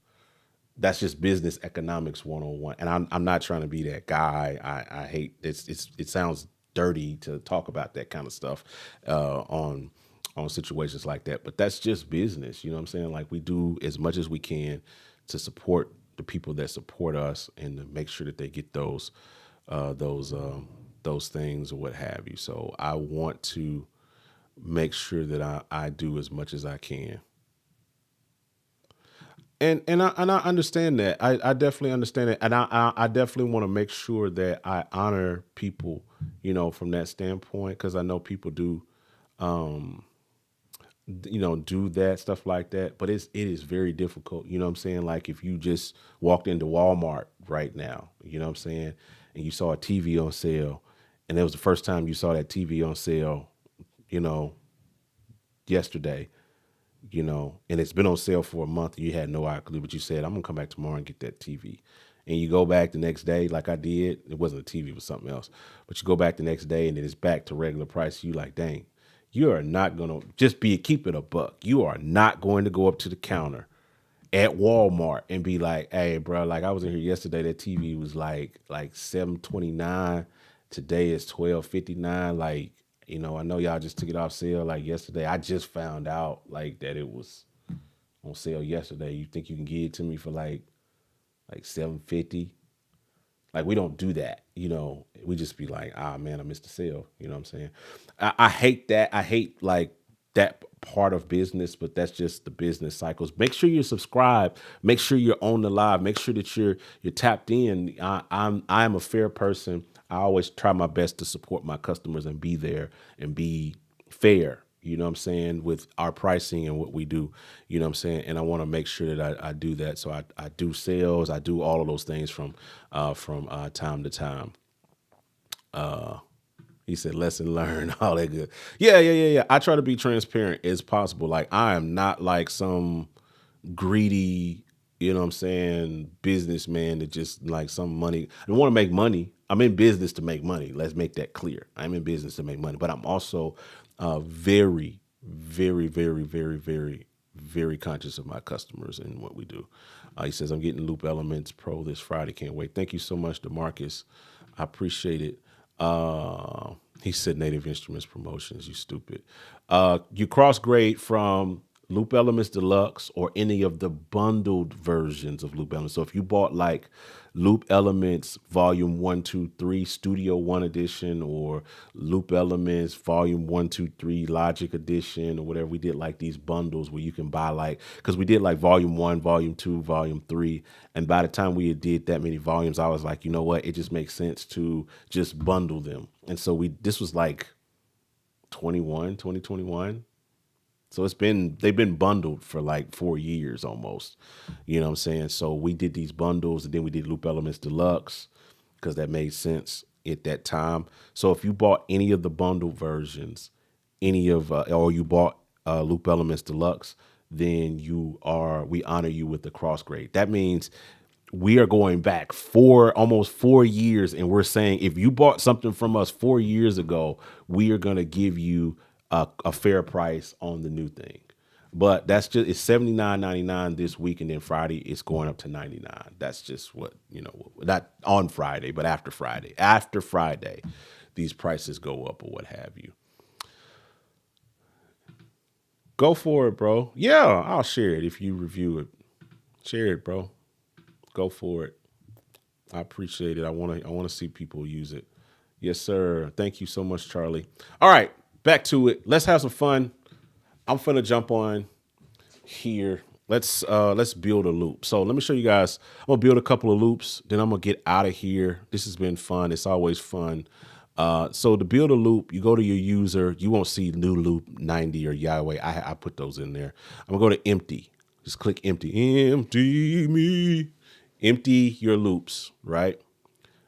that's just business economics 101. And I'm not trying to be that guy. I hate it sounds dirty to talk about that kind of stuff on situations like that. But that's just business. You know what I'm saying? Like we do as much as we can to support the people that support us and to make sure that they get those things or what have you. So I want to make sure that I do as much as I can. And I understand that. I definitely understand it. And I definitely want to make sure that I honor people, from that standpoint, because I know people do do that stuff like that. But it is very difficult. You know what I'm saying? Like if you just walked into Walmart right now, you know what I'm saying, and you saw a TV on sale, and it was the first time you saw that TV on sale, yesterday, and it's been on sale for a month, and you had no idea, but you said, I'm gonna come back tomorrow and get that TV. And you go back the next day, like I did. It wasn't a TV, it was something else. But you go back the next day, and then it's back to regular price. You like, dang, you are not gonna keep it a buck. You are not going to go up to the counter at Walmart and be like, hey, bro, like I was in here yesterday. That TV was like 729. Today is 1259. Like, I know y'all just took it off sale like yesterday. I just found out like that it was on sale yesterday. You think you can give it to me for like 750? Like we don't do that, We just be like, man, I missed the sale. You know what I'm saying? I hate that. I hate like that part of business, but that's just the business cycles. Make sure you're subscribed. Make sure you're on the live. Make sure that you're tapped in. I'm a fair person. I always try my best to support my customers and be there and be fair. You know what I'm saying, with our pricing and what we do, you know what I'm saying? And I want to make sure that I do that. So I do sales, I do all of those things from time to time. He said, lesson learned, all that good. Yeah. I try to be transparent as possible. Like I am not like some greedy, you know what I'm saying, businessman that just like some money. I want to make money. I'm in business to make money. Let's make that clear. I'm in business to make money, but I'm also very, very, very, very, very, very conscious of my customers and what we do. He says, I'm getting Loop Elements Pro this Friday. Can't wait. Thank you so much, DeMarcus. I appreciate it. He said Native Instruments Promotions, you stupid. You cross-grade from Loop Elements Deluxe or any of the bundled versions of Loop Elements. So if you bought like Loop Elements Volume 1, 2, 3 Studio 1 Edition or Loop Elements Volume 1, 2, 3 Logic Edition or whatever, we did like these bundles where you can buy like, because we did like Volume 1, Volume 2, Volume 3. And by the time we did that many volumes, I was like, you know what? It just makes sense to just bundle them. And so this was like 2021. So they've been bundled for like 4 years almost, you know what I'm saying? So we did these bundles and then we did Loop Elements Deluxe because that made sense at that time. So if you bought any of the bundle versions, or you bought Loop Elements Deluxe, then we honor you with the Crossgrade. That means we are going back almost 4 years. And we're saying, if you bought something from us 4 years ago, we are going to give you a fair price on the new thing. But it's $79.99 this week, and then Friday it's going up to $99. That's just what, not on Friday, but after Friday. After Friday, these prices go up or what have you. Go for it, bro. Yeah, I'll share it if you review it. Share it, bro. Go for it. I appreciate it. I want to see people use it. Yes, sir. Thank you so much, Charlie. All right. Back to it. Let's have some fun. I'm finna jump on here. Let's build a loop. So let me show you guys. I'm gonna build a couple of loops. Then I'm gonna get out of here. This has been fun. It's always fun. So to build a loop, you go to your user. You won't see new loop 90 or Yahweh. I put those in there. I'm gonna go to empty. Just click empty. Empty me. Empty your loops. Right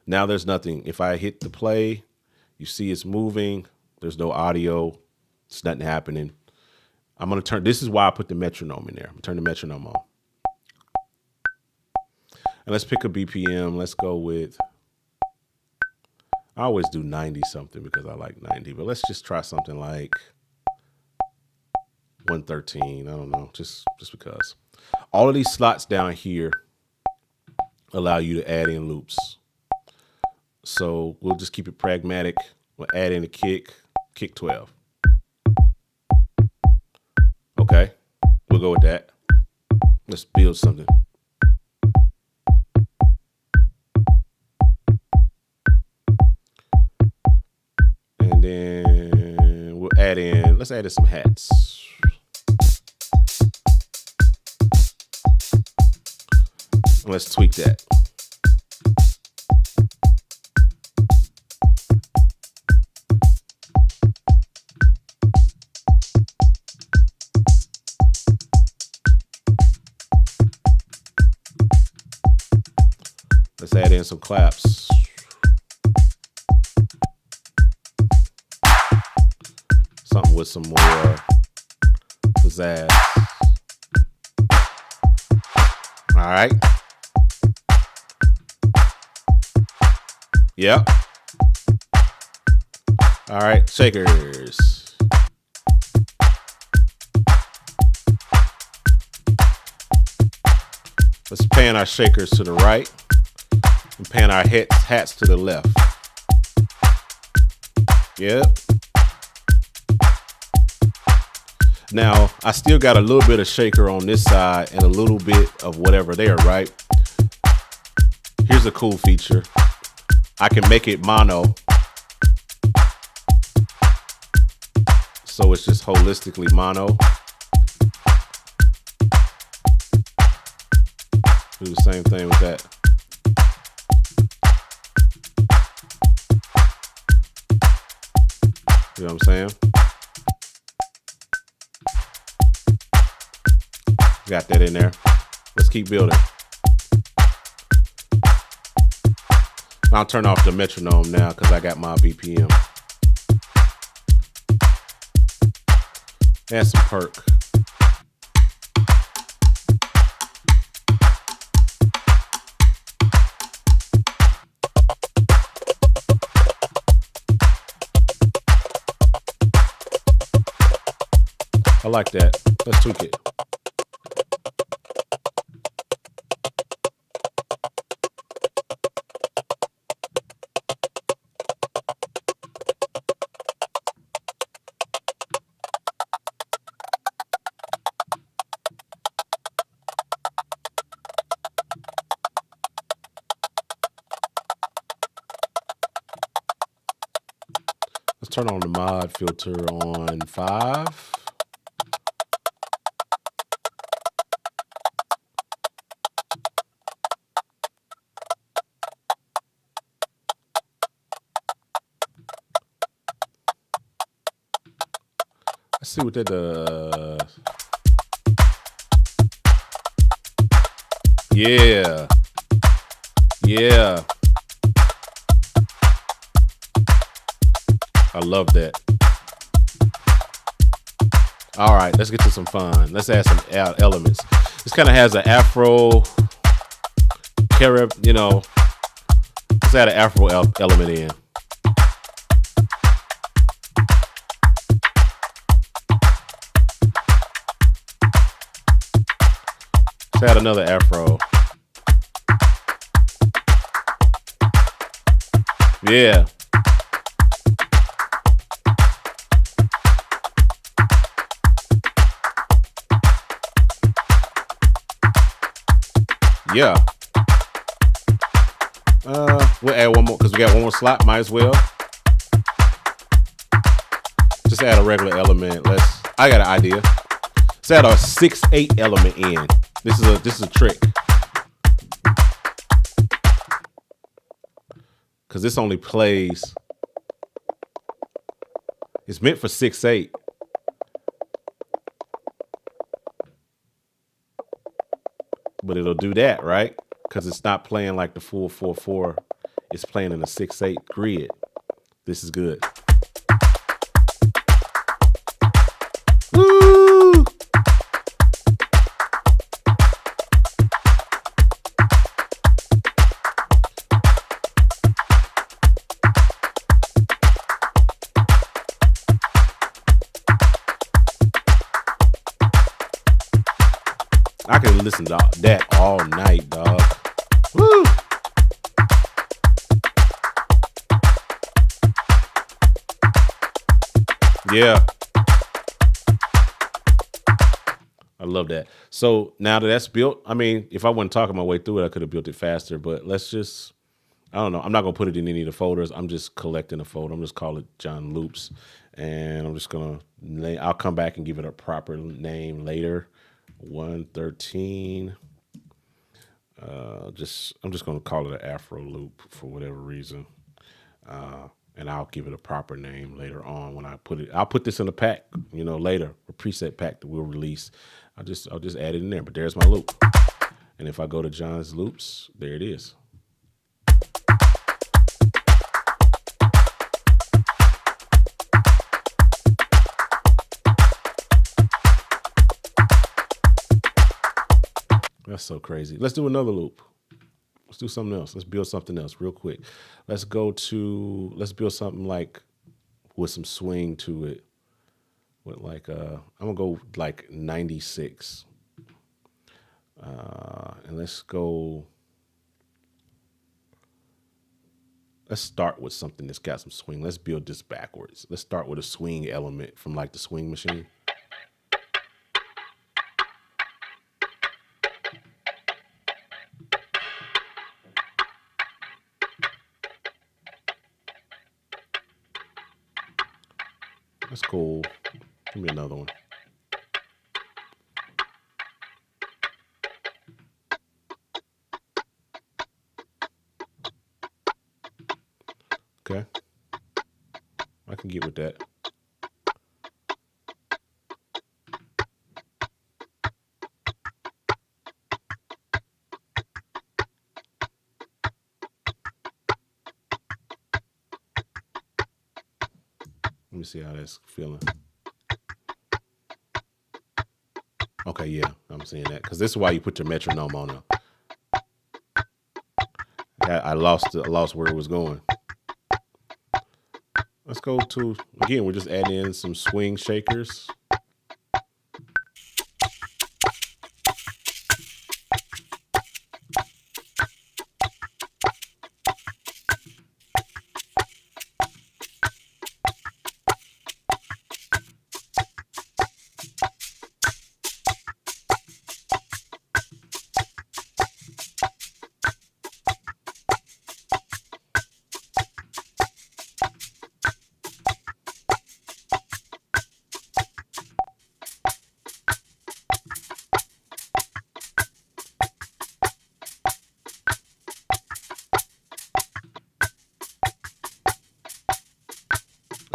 now, there's nothing. If I hit the play, you see it's moving. There's no audio. It's nothing happening. I'm going to turn. This is why I put the metronome in there. I'm going to turn the metronome on. And let's pick a BPM. Let's go with, I always do 90 something because I like 90, but let's just try something like 113. I don't know, just because. All of these slots down here allow you to add in loops. So we'll just keep it pragmatic. We'll add in a kick 12. Okay, we'll go with that. Let's build something. And then we'll let's add in some hats. Let's tweak that. Let's add in some claps. Something with some more pizzazz. All right. Yep. All right, shakers. Let's pan our shakers to the right and pan our hats to the left. Yep. Now, I still got a little bit of shaker on this side and a little bit of whatever there, right? Here's a cool feature. I can make it mono. So it's just holistically mono. Do the same thing with that. You know what I'm saying? Got that in there. Let's keep building. I'll turn off the metronome now because I got my BPM. Add some perk. I like that. Let's tweak it. Let's turn on the mod filter on 5. Let's see what that does. Yeah. Yeah. I love that. All right, let's get to some fun. Let's add some elements. This kind of has an Afro, you know. Let's add an Afro element in. Let's add another Afro. Yeah. Yeah. We'll add one more because we got one more slot. Might as well. Just add a regular element. I got an idea. Let's add a 6/8 element in. This is a trick. Because this only plays. It's meant for 6/8. But it'll do that, right? Because it's not playing like the full 4/4. It's playing in a 6/8 grid. This is good. Woo! I can listen to that all night, dog. Woo! Yeah. I love that. So now that that's built, I mean, if I wasn't talking my way through it, I could have built it faster, but let's just, I don't know. I'm not going to put it in any of the folders. I'm just collecting a folder. I'm just call it John Loops. And I'm just going to, I'll come back and give it a proper name later. 113. I'm just going to call it an Afro loop for whatever reason. And I'll give it a proper name later on when I put it. I'll put this in a pack, later, a preset pack that we'll release. I'll just add it in there. But there's my loop. And if I go to John's Loops, there it is. That's so crazy. Let's do another loop. Let's do something else. Let's build something else real quick. Let's build something like with some swing to it. With like, I'm gonna go like 96. And And let's go. Let's start with something that's got some swing. Let's build this backwards. Let's start with a swing element from like the swing machine. That's cool. Give me another one. Okay. I can get with that. Let me see how that's feeling. Okay, yeah, I'm seeing that. Because this is why you put your metronome on now. I lost where it was going. Let's go to, again, we're just adding in some swing shakers.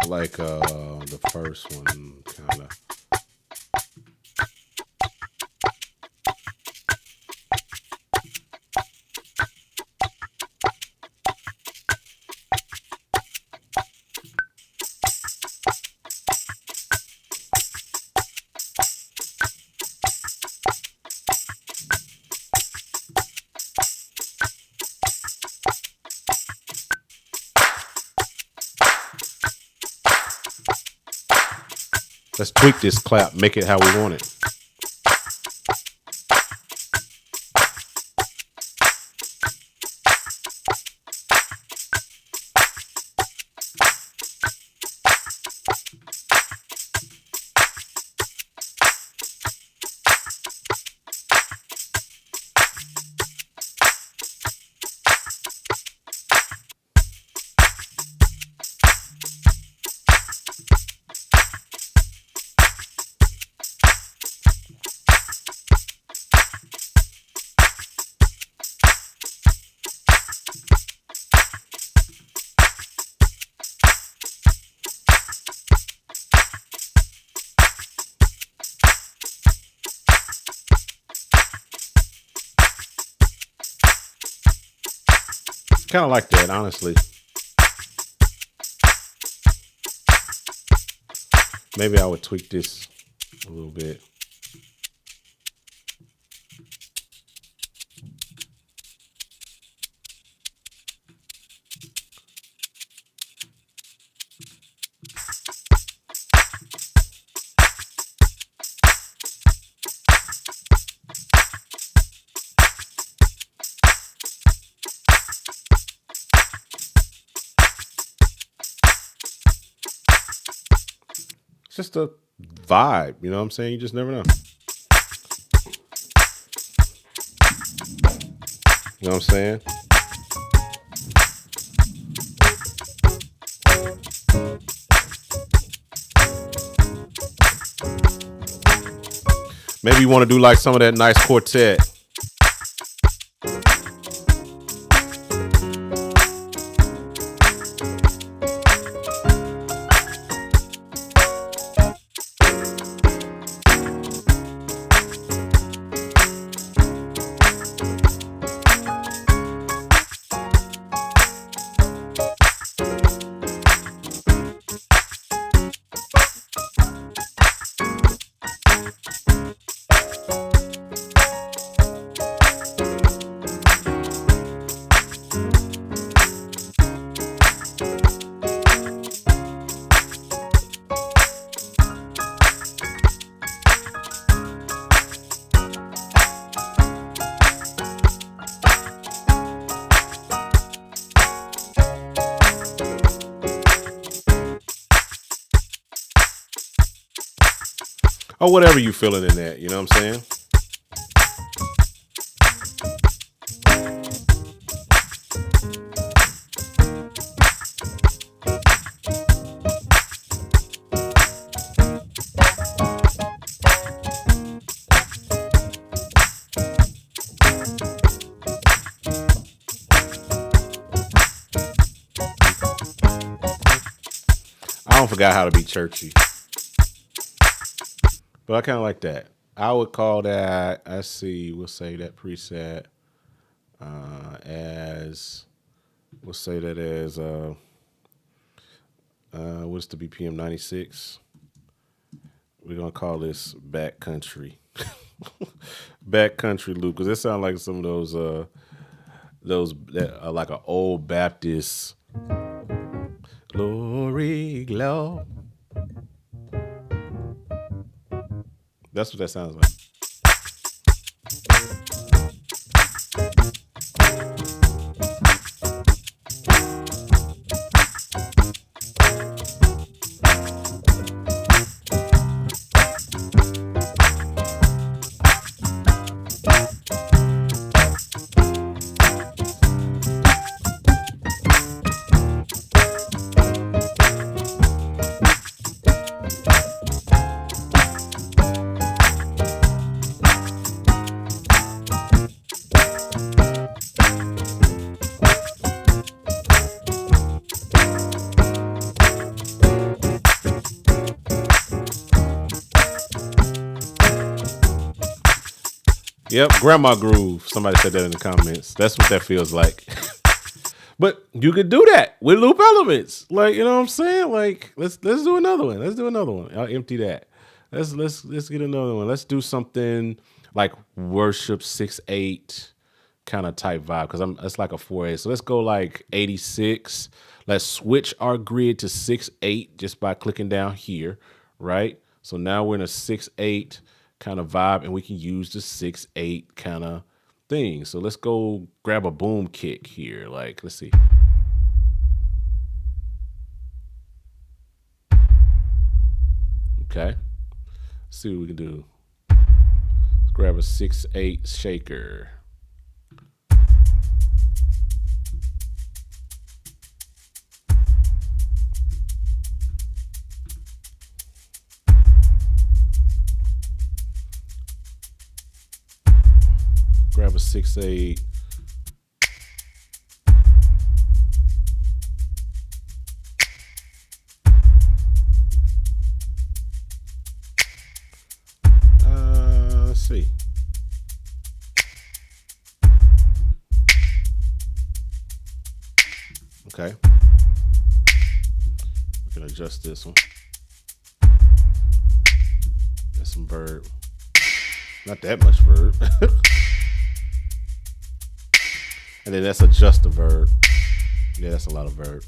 Like the first one, kind of. Let's tweak this clap, make it how we want it. Kind of like that, honestly. Maybe I would tweak this a little bit. Just a vibe, you know what I'm saying? You just never know. You know what I'm saying? Maybe you want to do like some of that nice quartet. or whatever you feeling in that. You know what I'm saying? I don't forgot how to be churchy, but I kind of like that. I would call that. I see. We'll say that preset as. We'll say that as. What's the BPM 96? We're gonna call this backcountry. Backcountry loop, because it sounds like some of those that are like an old Baptist. Glory, glory. That's what that sounds like. Yep, grandma groove. Somebody said that in the comments. That's what that feels like. But you could do that with loop elements. Like, you know what I'm saying? Like, let's do another one. Let's do another one. I'll empty that. Let's get another one. Let's do something like worship 6/8 kind of type vibe, because it's like a 4/8. So let's go like 86. Let's switch our grid to 6/8 just by clicking down here, right? So now we're in a 6/8 kind of vibe, and we can use the 6/8 kind of thing. So let's go grab a boom kick here. Like, let's see. Okay. Let's see what we can do. Let's grab a 6/8 shaker. Grab a 6/8. Let's see. Okay. We can adjust this one. That's some verb. Not that much verb. And then that's adjust the verb. Yeah, that's a lot of verb.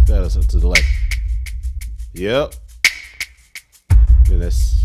That is to the left. Yep. Then that's.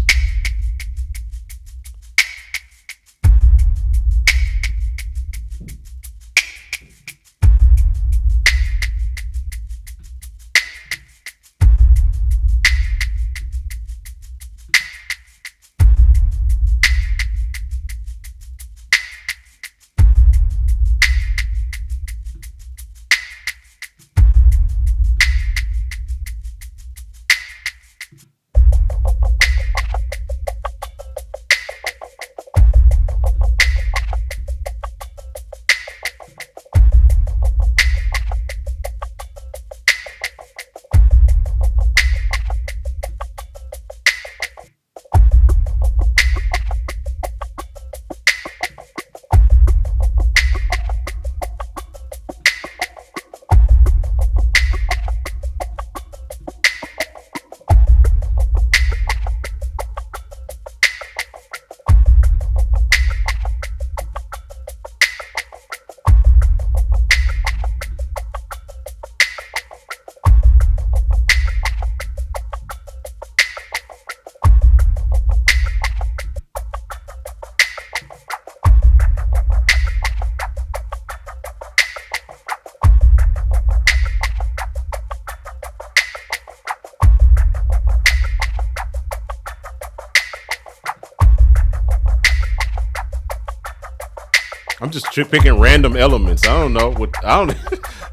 I'm just picking random elements. I don't know what I don't.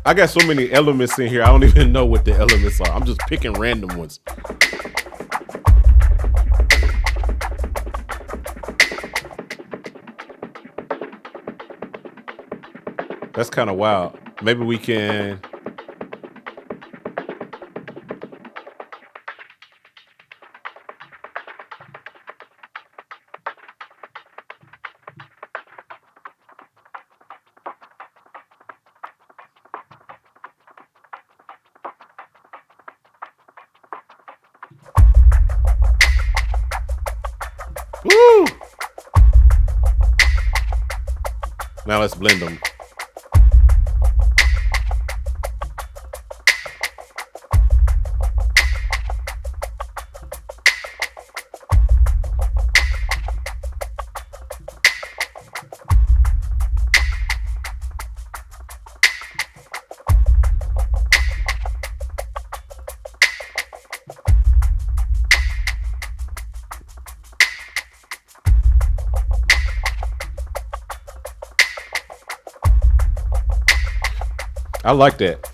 I got so many elements in here. I don't even know what the elements are. I'm just picking random ones. That's kind of wild. Maybe we can. Woo! Now let's blend them. I like that.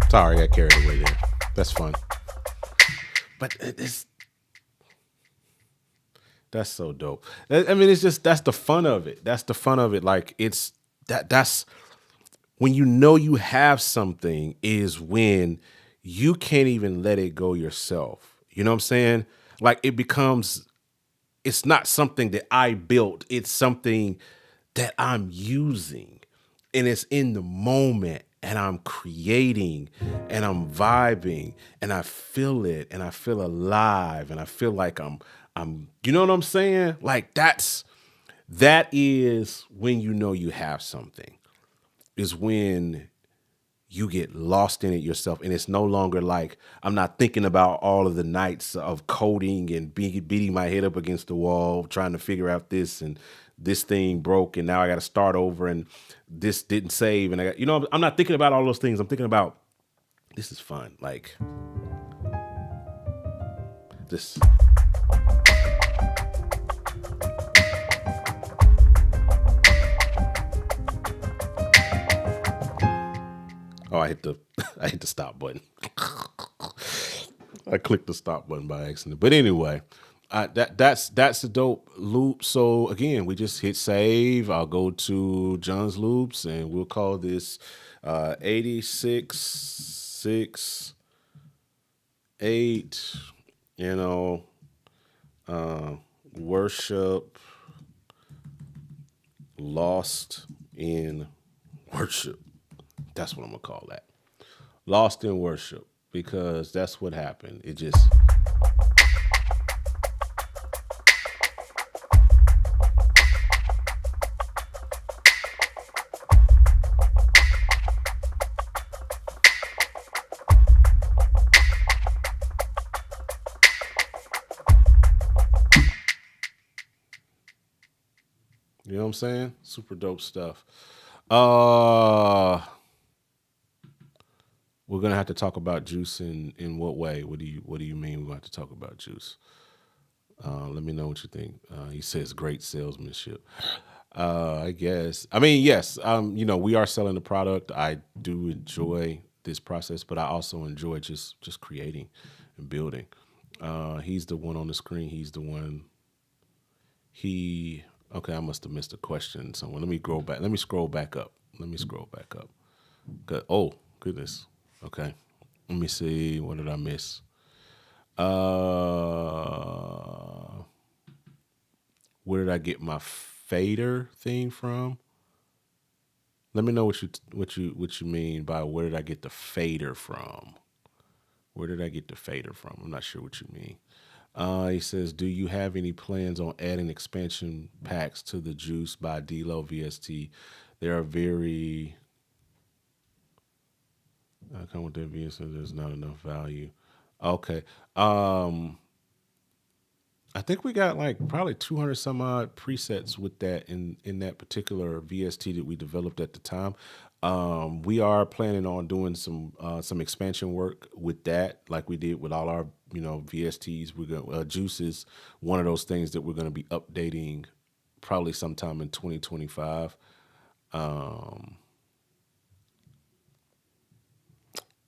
Sorry, I carried away there. That's fun. But that's so dope. I mean, it's just that's the fun of it. That's the fun of it. Like it's that's when you know you have something is when you can't even let it go yourself. You know what I'm saying? Like It's not something that I built. It's something that I'm using, and it's in the moment, and I'm creating, and I'm vibing, and I feel it, and I feel alive, and I feel like I'm you know what I'm saying? Like that is when you know you have something. Is when you get lost in it yourself, and it's no longer like I'm not thinking about all of the nights of coding and beating my head up against the wall trying to figure out this, and this thing broke and now I got to start over, and this didn't save, and I got, I'm not thinking about all those things. I'm thinking about, this is fun, like this. Oh, I hit the I hit the stop button. I clicked the stop button by accident. But anyway, that's a dope loop. So again, we just hit save. I'll go to John's loops, and we'll call this 8668. You know, worship, lost in worship. That's what I'm gonna call that. Lost in worship, because that's what happened. It just, you know what I'm saying? Super dope stuff. Uh we're gonna have to talk about juice in what way? What do you mean we're gonna have to talk about juice? Let me know what you think. He says great salesmanship. I guess. I mean, yes. We are selling the product. I do enjoy this process, but I also enjoy just creating and building. He's the one on the screen. He's the one. He. Okay, I must have missed a question somewhere. Let me scroll back. Let me scroll back up. Let me scroll back up. Good. Oh goodness. Okay. Let me see. What did I miss? Uh, where did I get my fader thing from? Let me know what you mean by where did I get the fader from? Where did I get the fader from? I'm not sure what you mean. He says, do you have any plans on adding expansion packs to the Juice by D-Lo VST? They are very, I come with that VST, there's not enough value. Okay. I think we got like probably 200 some odd presets with that in that particular VST that we developed at the time. We are planning on doing some expansion work with that, like we did with all our VSTs. We're going Juice is one of those things that we're going to be updating probably sometime in 2025. Um,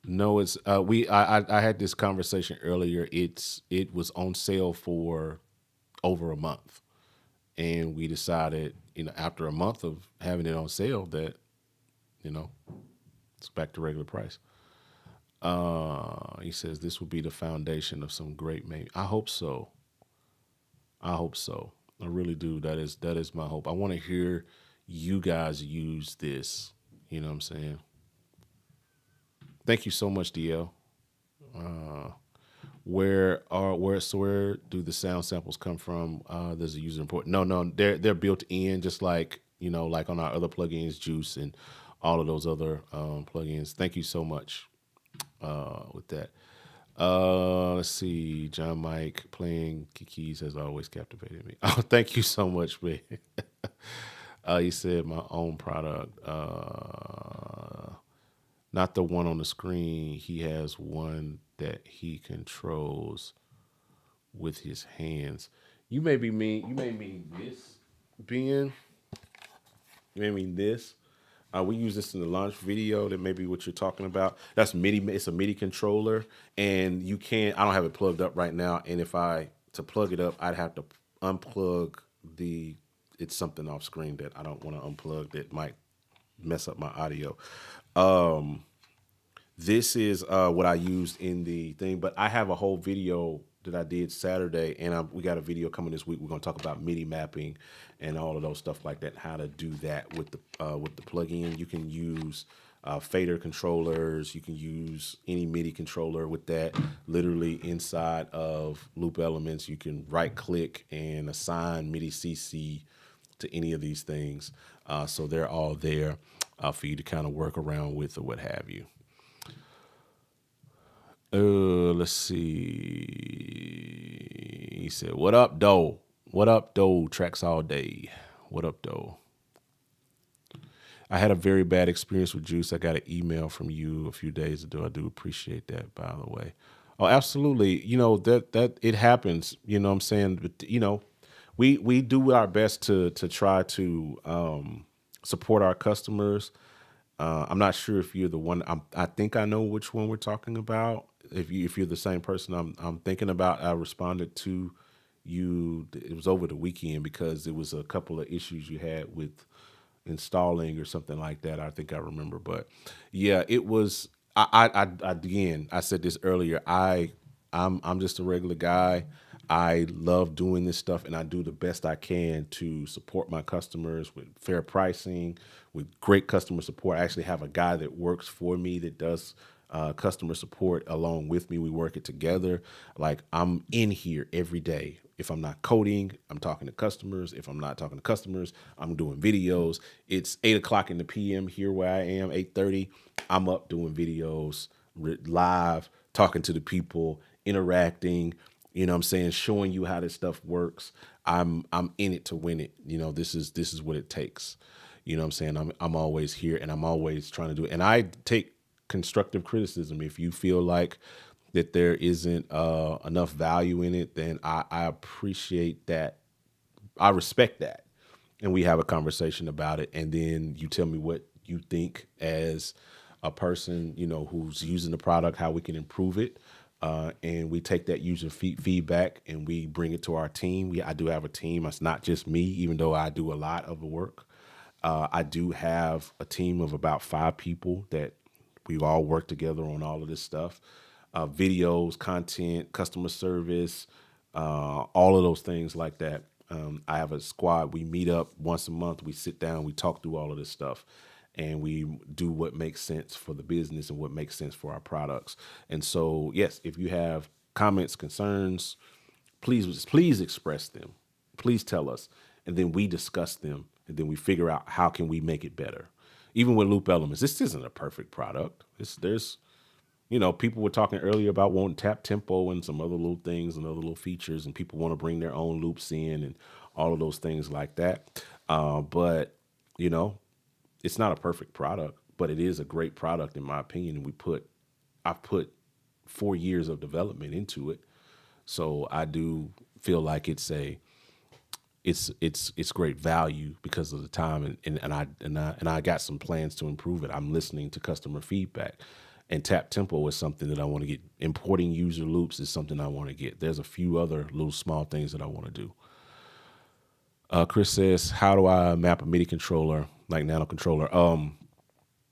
no, it's we I had this conversation earlier. It was on sale for over a month, and we decided, after a month of having it on sale, that you know it's back to regular price. He says this will be the foundation of some great maybe. I hope so. I hope so. I really do. That is my hope. I want to hear you guys use this. You know what I'm saying? Thank you so much, DL. Uh, where do the sound samples come from? There's a user import. No, they're built in, just like like on our other plugins, Juice and all of those other plugins. Thank you so much with that. Let's see. John Mike playing keys has always captivated me. Oh, thank you so much, man. He said my own product. Not the one on the screen. He has one that he controls with his hands. You may mean this, Ben. You may mean this. We use this in the launch video. That may be what you're talking about. That's MIDI. It's a MIDI controller, and you can't. I don't have it plugged up right now. And if I to plug it up, I'd have to unplug the. It's something off screen that I don't want to unplug. That might mess up my audio. This is what I used in the thing, but I have a whole video that I did Saturday, and we got a video coming this week. We're going to talk about MIDI mapping and all of those stuff like that. How to do that with the plugin. You can use fader controllers. You can use any MIDI controller with that. Literally inside of Loop Elements, you can right click and assign MIDI CC to any of these things. So they're all there for you to kind of work around with or what have you. Let's see. He said, "What up, doe? What up, doe? Tracks all day. What up, doe? I had a very bad experience with Juice. I got an email from you a few days ago. I do appreciate that, by the way. Oh, absolutely. You know that it happens. You know what I'm saying? But you know, we do our best to try to support our customers. I'm not sure if you're the one. I think I know which one we're talking about. If you're the same person I'm thinking about, I responded to you. It was over the weekend because it was a couple of issues you had with installing or something like that. I think I remember, but yeah, it was. Again, I said this earlier. I'm just a regular guy. I love doing this stuff, and I do the best I can to support my customers with fair pricing, with great customer support. I actually have a guy that works for me that does customer support along with me. We work it together. Like I'm in here every day. If I'm not coding, I'm talking to customers. If I'm not talking to customers, I'm doing videos. It's 8 o'clock in the PM here where I am, 8:30. I'm up doing videos live, talking to the people, interacting. You know what I'm saying? Showing you how this stuff works. I'm in it to win it. You know, this is what it takes. You know what I'm saying? I'm always here and I'm always trying to do it. And I take constructive criticism. If you feel like that there isn't enough value in it, then I appreciate that. I respect that. And we have a conversation about it. And then you tell me what you think as a person, you know, who's using the product, how we can improve it. And we take that user feedback and we bring it to our team. I do have a team. It's not just me, even though I do a lot of the work. I do have a team of about 5 people that we all work together on all of this stuff. Videos, content, customer service, all of those things like that. I have a squad. We meet up once a month. We sit down. We talk through all of this stuff. And we do what makes sense for the business and what makes sense for our products. And so, yes, if you have comments, concerns, please express them. Please tell us. And then we discuss them. And then we figure out how can we make it better. Even with Loop Elements, this isn't a perfect product. There's you know, people were talking earlier about wanting tap tempo and some other little things and other little features, and people want to bring their own loops in and all of those things like that. But you know, it's not a perfect product, but it is a great product in my opinion. And I've put 4 years of development into it, so I do feel like it's great value because of the time, and I got some plans to improve it. I'm listening to customer feedback. And tap tempo is something that I want to get. Importing user loops is something I want to get. There's a few other little small things that I want to do. Chris says, how do I map a MIDI controller like Nano controller?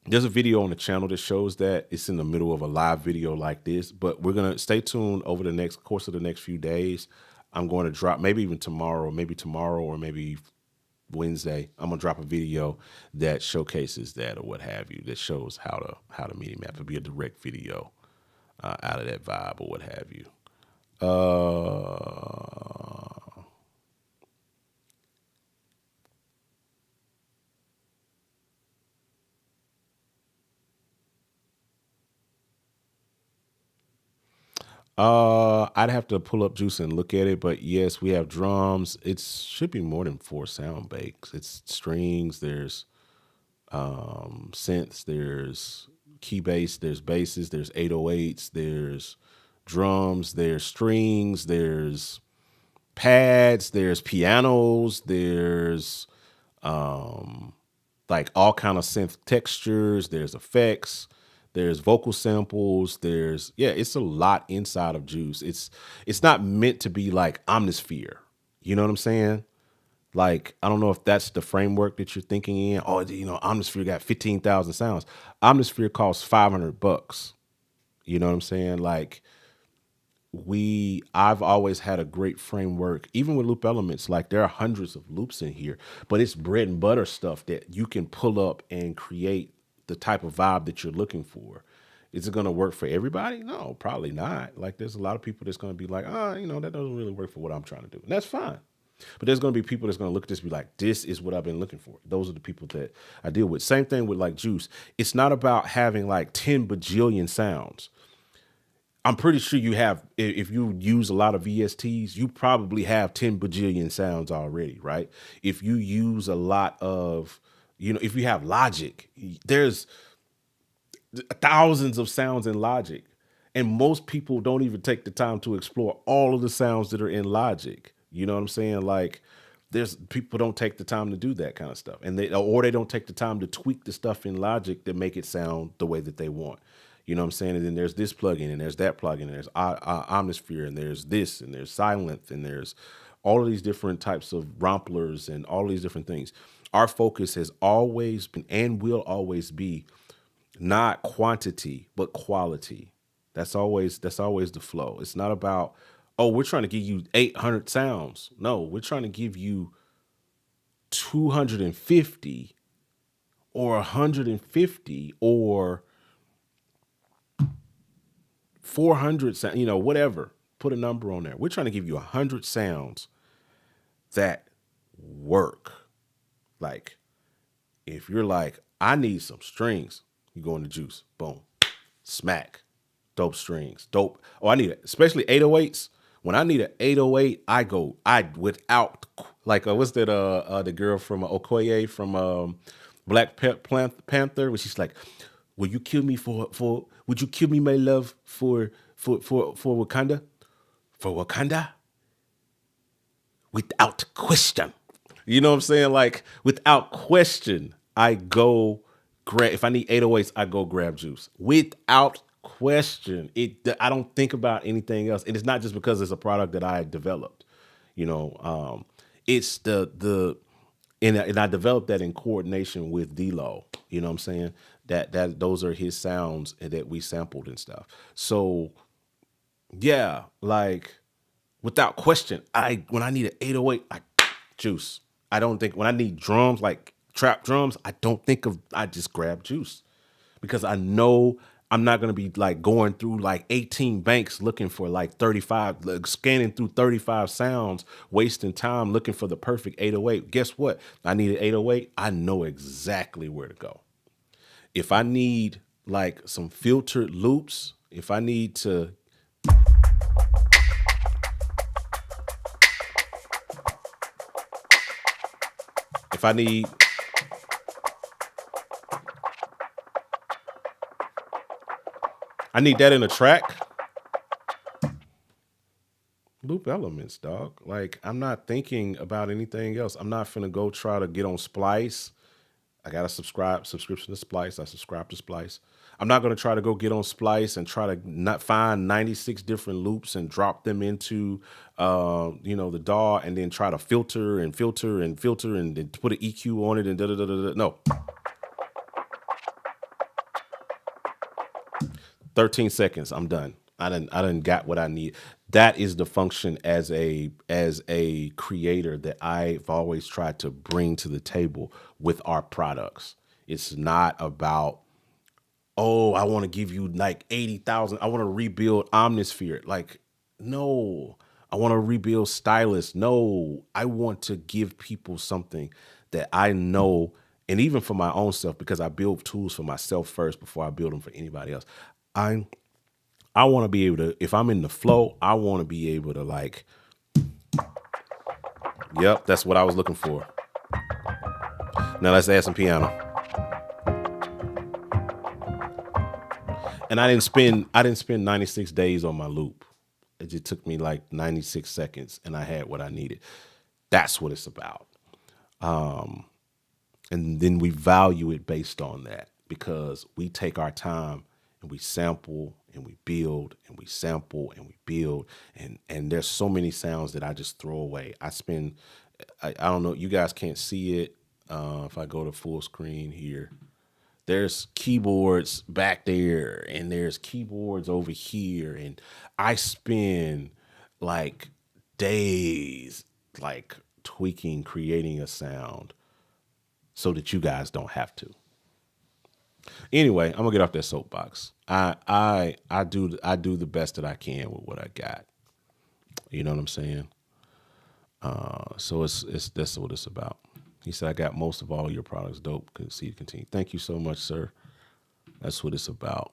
There's a video on the channel that shows that. It's in the middle of a live video like this, but we're going to stay tuned over the next course of the next few days. I'm going to drop maybe tomorrow or maybe Wednesday. I'm gonna drop a video that showcases that or what have you, that shows how to MIDI map. It'll be a direct video out of that vibe or what have you. I'd have to pull up Juice and look at it, but yes, we have drums. It should be more than 4 sound banks. It's strings, there's synths, there's key bass, there's basses, there's 808s, there's drums, there's strings, there's pads, there's pianos, there's like all kind of synth textures, there's effects, there's vocal samples, it's a lot inside of Juice. It's not meant to be like Omnisphere. You know what I'm saying? Like, I don't know if that's the framework that you're thinking in. Oh, you know, Omnisphere got 15,000 sounds. Omnisphere costs $500. You know what I'm saying? Like, I've always had a great framework, even with loop elements. Like there are hundreds of loops in here, but it's bread and butter stuff that you can pull up and create the type of vibe that you're looking for. Is it going to work for everybody? No, probably not. Like there's a lot of people that's going to be like, that doesn't really work for what I'm trying to do. And that's fine. But there's going to be people that's going to look at this and be like, this is what I've been looking for. Those are the people that I deal with. Same thing with like Juice. It's not about having like 10 bajillion sounds. I'm pretty sure you have, if you use a lot of VSTs, you probably have 10 bajillion sounds already, right? If you use a lot of, if you have Logic, there's thousands of sounds in Logic. And most people don't even take the time to explore all of the sounds that are in Logic. You know what I'm saying? Like, there's people don't take the time to do that kind of stuff, and they don't take the time to tweak the stuff in Logic to make it sound the way that they want. You know what I'm saying? And then there's this plugin, and there's that plugin, and there's Omnisphere, and there's this, and there's Silent, and there's all of these different types of romplers and all these different things. Our focus has always been and will always be not quantity but quality. That's always the flow. It's not about, oh, we're trying to give you 800 sounds. No, we're trying to give you 250 or 150 or 400 sounds, whatever. Put a number on there. We're trying to give you 100 sounds that work. Like, if you're like, I need some strings, you go into Juice. Boom. Smack. Dope strings. Dope. Oh, I need it. Especially 808s. When I need an 808, I without, like, what's that, the girl from Okoye from Black Panther, where she's like, will you kill me would you kill me, my love, for Wakanda? For Wakanda? Without question. You know what I'm saying? Like, without question, I go grab, if I need 808s, I go grab Juice. Without question. I don't think about anything else. And it's not just because it's a product that I developed. It's and I developed that in coordination with D-Lo. You know what I'm saying? That those are his sounds that we sampled and stuff. So yeah, like, without question, when I need an 808, Juice. I don't think, when I need drums, like trap drums, I just grab Juice, because I know I'm not going to be like going through like 18 banks looking for like 35, like scanning through 35 sounds, wasting time looking for the perfect 808. Guess what? I need an 808. I know exactly where to go. If I need like some filtered loops, if I need to, if I need, I need that in a track. Loop Elements, dog. Like, I'm not thinking about anything else. I'm not finna go try to get on Splice. I got a subscription to Splice. I subscribe to Splice. I'm not gonna try to go get on Splice and try to not find 96 different loops and drop them into, the DAW, and then try to filter and filter and filter and then put an EQ on it and da da da da. No. 13 seconds, I'm done. I didn't got what I need. That is the function as a creator that I've always tried to bring to the table with our products. It's not about, oh, I want to give you like 80,000. I want to rebuild Omnisphere. Like, no. I want to rebuild Stylus. No. I want to give people something that I know, and even for my own self, because I build tools for myself first before I build them for anybody else. I want to be able to, if I'm in the flow, I want to be able to, like, yep, that's what I was looking for. Now let's add some piano. And I didn't spend 96 days on my loop. It just took me like 96 seconds and I had what I needed. That's what it's about. And then we value it based on that, because we take our time and we sample and we build and we sample and we build. And there's so many sounds that I just throw away. I don't know, you guys can't see it. If I go to full screen here, there's keyboards back there and there's keyboards over here. And I spend like days like tweaking, creating a sound so that you guys don't have to. Anyway, I'm gonna get off that soapbox. I do the best that I can with what I got. You know what I'm saying? So it's that's what it's about. He said, I got most of all your products. Dope. Could see it continue. Thank you so much, sir. That's what it's about.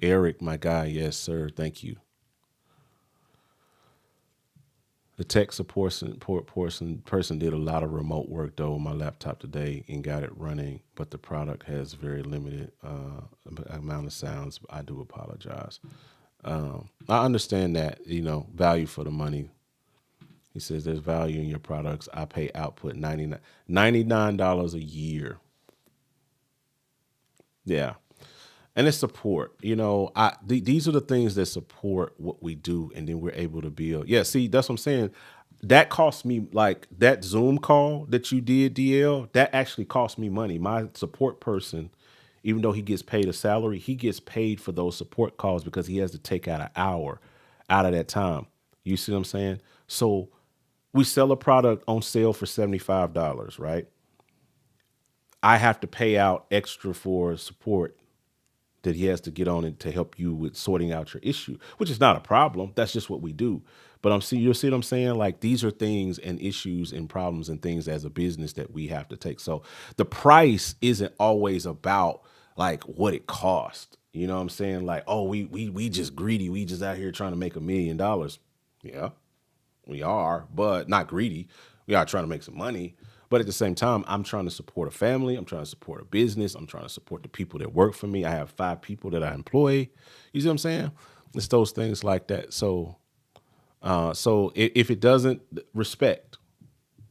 Eric, my guy, yes, sir. Thank you. The tech person did a lot of remote work though on my laptop today and got it running, but the product has very limited amount of sounds. I do apologize. I understand that, value for the money. He says there's value in your products. I pay output $99 a year. Yeah. And it's support. These are the things that support what we do, and then we're able to build. Yeah, see, that's what I'm saying. That cost me, like that Zoom call that you did, DL. That actually cost me money. My support person, even though he gets paid a salary, he gets paid for those support calls because he has to take out an hour out of that time. You see what I'm saying? So we sell a product on sale for $75, right? I have to pay out extra for support that he has to get on it to help you with sorting out your issue, which is not a problem. That's just what we do. But you'll see what I'm saying? Like these are things and issues and problems and things as a business that we have to take. So the price isn't always about like what it costs. You know what I'm saying? Like, oh, we just greedy. We just out here trying to make $1 million. Yeah, we are, but not greedy. We are trying to make some money. But at the same time, I'm trying to support a family. I'm trying to support a business. I'm trying to support the people that work for me. I have 5 people that I employ. You see what I'm saying? It's those things like that. So if it doesn't, respect,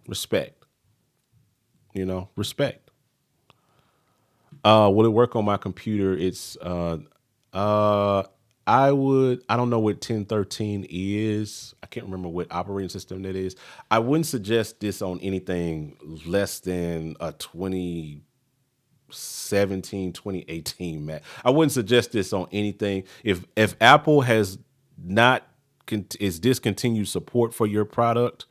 respect. Will it work on my computer? Uh, I don't know what 1013 is. I can't remember what operating system that is. I wouldn't suggest this on anything less than a 2017, 2018 Mac. I wouldn't suggest this on anything. If Apple has not is discontinued support for your product,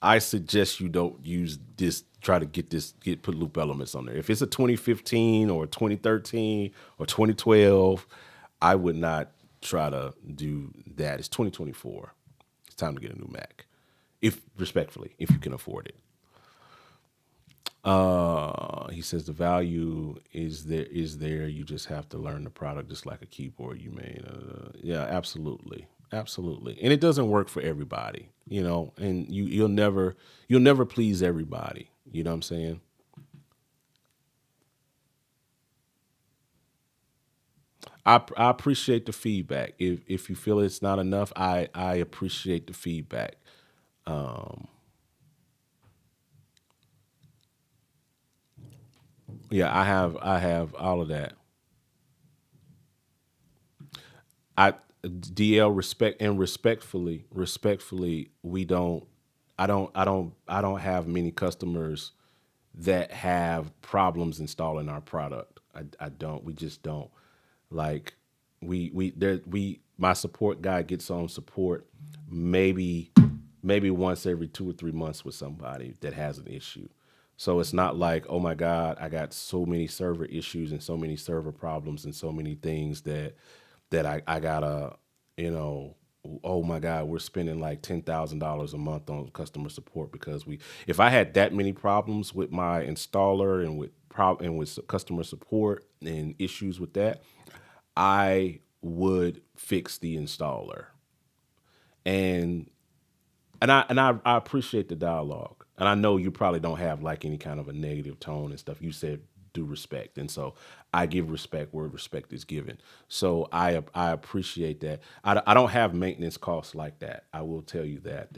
I suggest you don't use this. Try to put Loop Elements on there. If it's a 2015 or 2013 or 2012, I would not try to do that. It's 2024. It's time to get a new Mac. If respectfully, if you can afford it. He says the value is there. You just have to learn the product just like a keyboard you made. Yeah, absolutely. Absolutely. And it doesn't work for everybody, and you'll never please everybody. You know what I'm saying? I appreciate the feedback. If you feel it's not enough, I appreciate the feedback. Um, yeah, I have all of that. I DL respect and respectfully, we don't. I don't have many customers that have problems installing our product. I don't. We just don't. Like my support guy gets on support maybe once every 2 or 3 months with somebody that has an issue. So it's not like, oh my God, I got so many server issues and so many server problems and so many things that I gotta, you know, oh my God, we're spending like $10,000 a month on customer support because if I had that many problems with my installer and with customer support and issues with that, I would fix the installer. And I appreciate the dialogue. And I know you probably don't have like any kind of a negative tone and stuff. You said do respect, and so I give respect where respect is given. So I appreciate that. I don't have maintenance costs like that. I will tell you that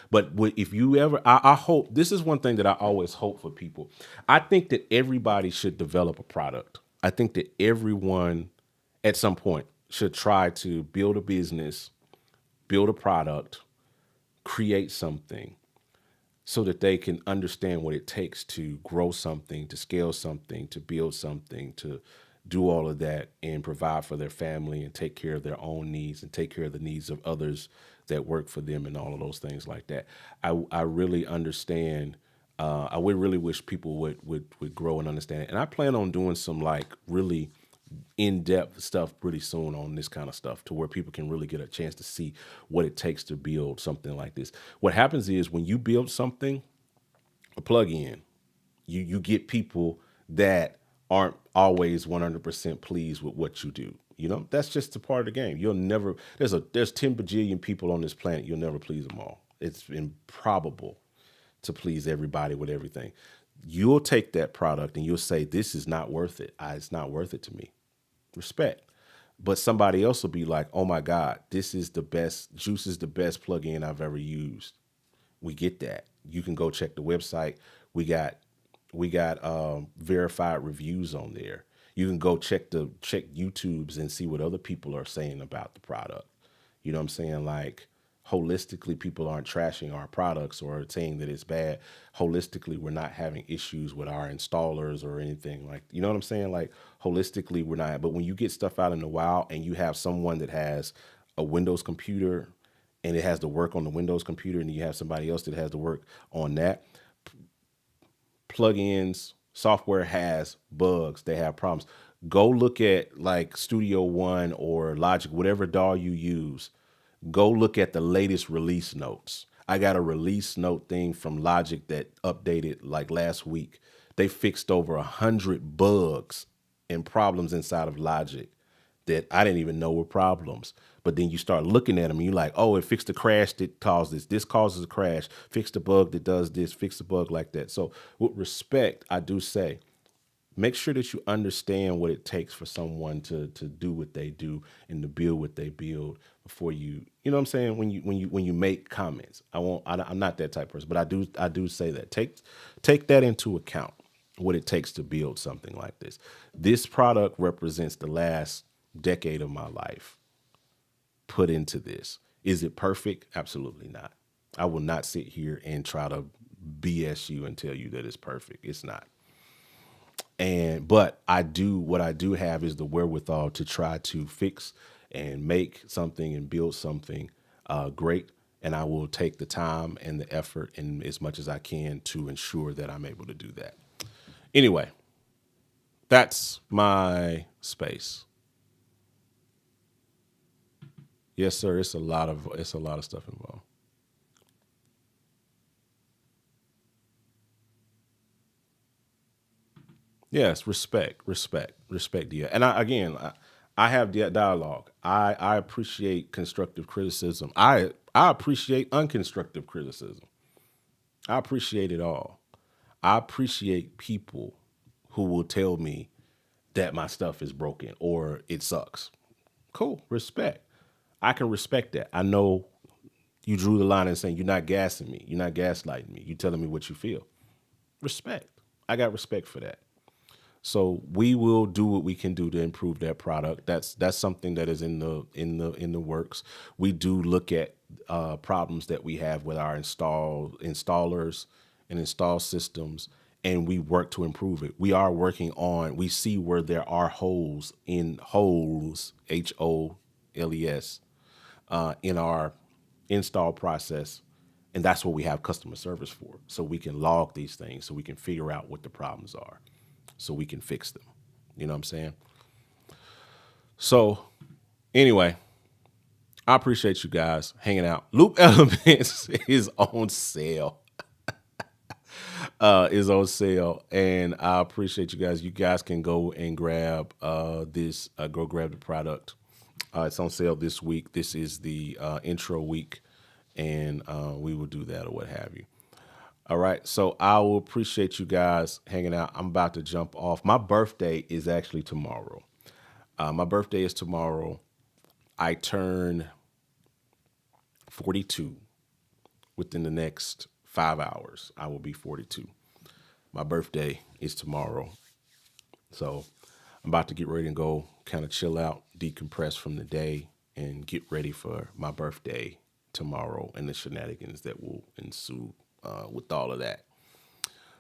but if you ever, I hope this is one thing that I always hope for people. I think that everybody should develop a product. I think that everyone at some point should try to build a business, build a product, create something so that they can understand what it takes to grow something, to scale something, to build something, to do all of that and provide for their family and take care of their own needs and take care of the needs of others that work for them and all of those things like that. I really understand. I would really wish people would grow and understand it. And I plan on doing some like really in-depth stuff pretty soon on this kind of stuff to where people can really get a chance to see what it takes to build something like this. What happens is when you build something, a plug-in, you get people that aren't always 100% pleased with what you do. You know, that's just a part of the game. You'll never there's 10 bajillion people on this planet. You'll never please them all. It's improbable to please everybody with everything. You'll take that product and you'll say, this is not worth it. It's not worth it to me. Respect. But somebody else will be like, oh my God, this is the best, Juice is the best plugin I've ever used. We get that. You can go check the website. We got verified reviews on there. You can go check YouTubes and see what other people are saying about the product. You know what I'm saying? Like, holistically, people aren't trashing our products or saying that it's bad. Holistically, we're not having issues with our installers or anything like, you know what I'm saying? Like, holistically, we're not. But when you get stuff out in the wild and you have someone that has a Windows computer and it has to work on the Windows computer, and you have somebody else that has to work on that, plugins, software has bugs, they have problems. Go look at like Studio One or Logic, whatever DAW you use. Go look at the latest release notes. I got a release note thing from Logic that updated like last week. They fixed over 100 bugs and problems inside of Logic that I didn't even know were problems. But then you start looking at them and you're like, oh, it fixed the crash that caused this. This causes a crash. Fix the bug that does this. Fix the bug like that. So with respect, I do say, make sure that you understand what it takes for someone to do what they do and to build what they build before you know what I'm saying? When you make comments, I'm not that type of person, but I do say that. Take that into account, what it takes to build something like this. This product represents the last decade of my life put into this. Is it perfect? Absolutely not. I will not sit here and try to BS you and tell you that it's perfect. It's not. But what I do have is the wherewithal to try to fix and make something and build something great. And I will take the time and the effort and as much as I can to ensure that I'm able to do that. Anyway, that's my space. Yes, sir. It's a lot of stuff involved. Yes, respect. Yeah, and I have the dialogue. I appreciate constructive criticism. I appreciate unconstructive criticism. I appreciate it all. I appreciate people who will tell me that my stuff is broken or it sucks. Cool, respect. I can respect that. I know you drew the line and saying you're not gassing me, you're not gaslighting me, you're telling me what you feel. Respect. I got respect for that. So we will do what we can do to improve that product. That's something that is in the works. We do look at problems that we have with our installers and install systems, and we work to improve it. We are working on. We see where there are holes HOLES in our install process, and that's what we have customer service for. So we can log these things, so we can figure out what the problems are, so we can fix them. You know what I'm saying? So anyway, I appreciate you guys hanging out. Loop Elements is on sale. Is on sale, and I appreciate you guys. You guys can go and grab this. Go grab the product. It's on sale this week. This is the intro week, and we will do that or what have you. All right. So I will appreciate you guys hanging out. I'm about to jump off. My birthday is actually tomorrow. My birthday is tomorrow. I turn 42 within the next 5 hours. I will be 42. My birthday is tomorrow. So I'm about to get ready and go kind of chill out, decompress from the day, and get ready for my birthday tomorrow and the shenanigans that will ensue with all of that.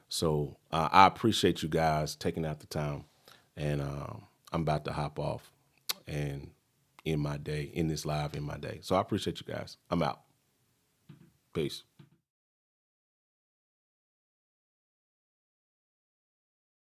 So I appreciate you guys taking out the time, and I'm about to hop off and end my day, in this live, in my day. So I appreciate you guys. I'm out. Peace.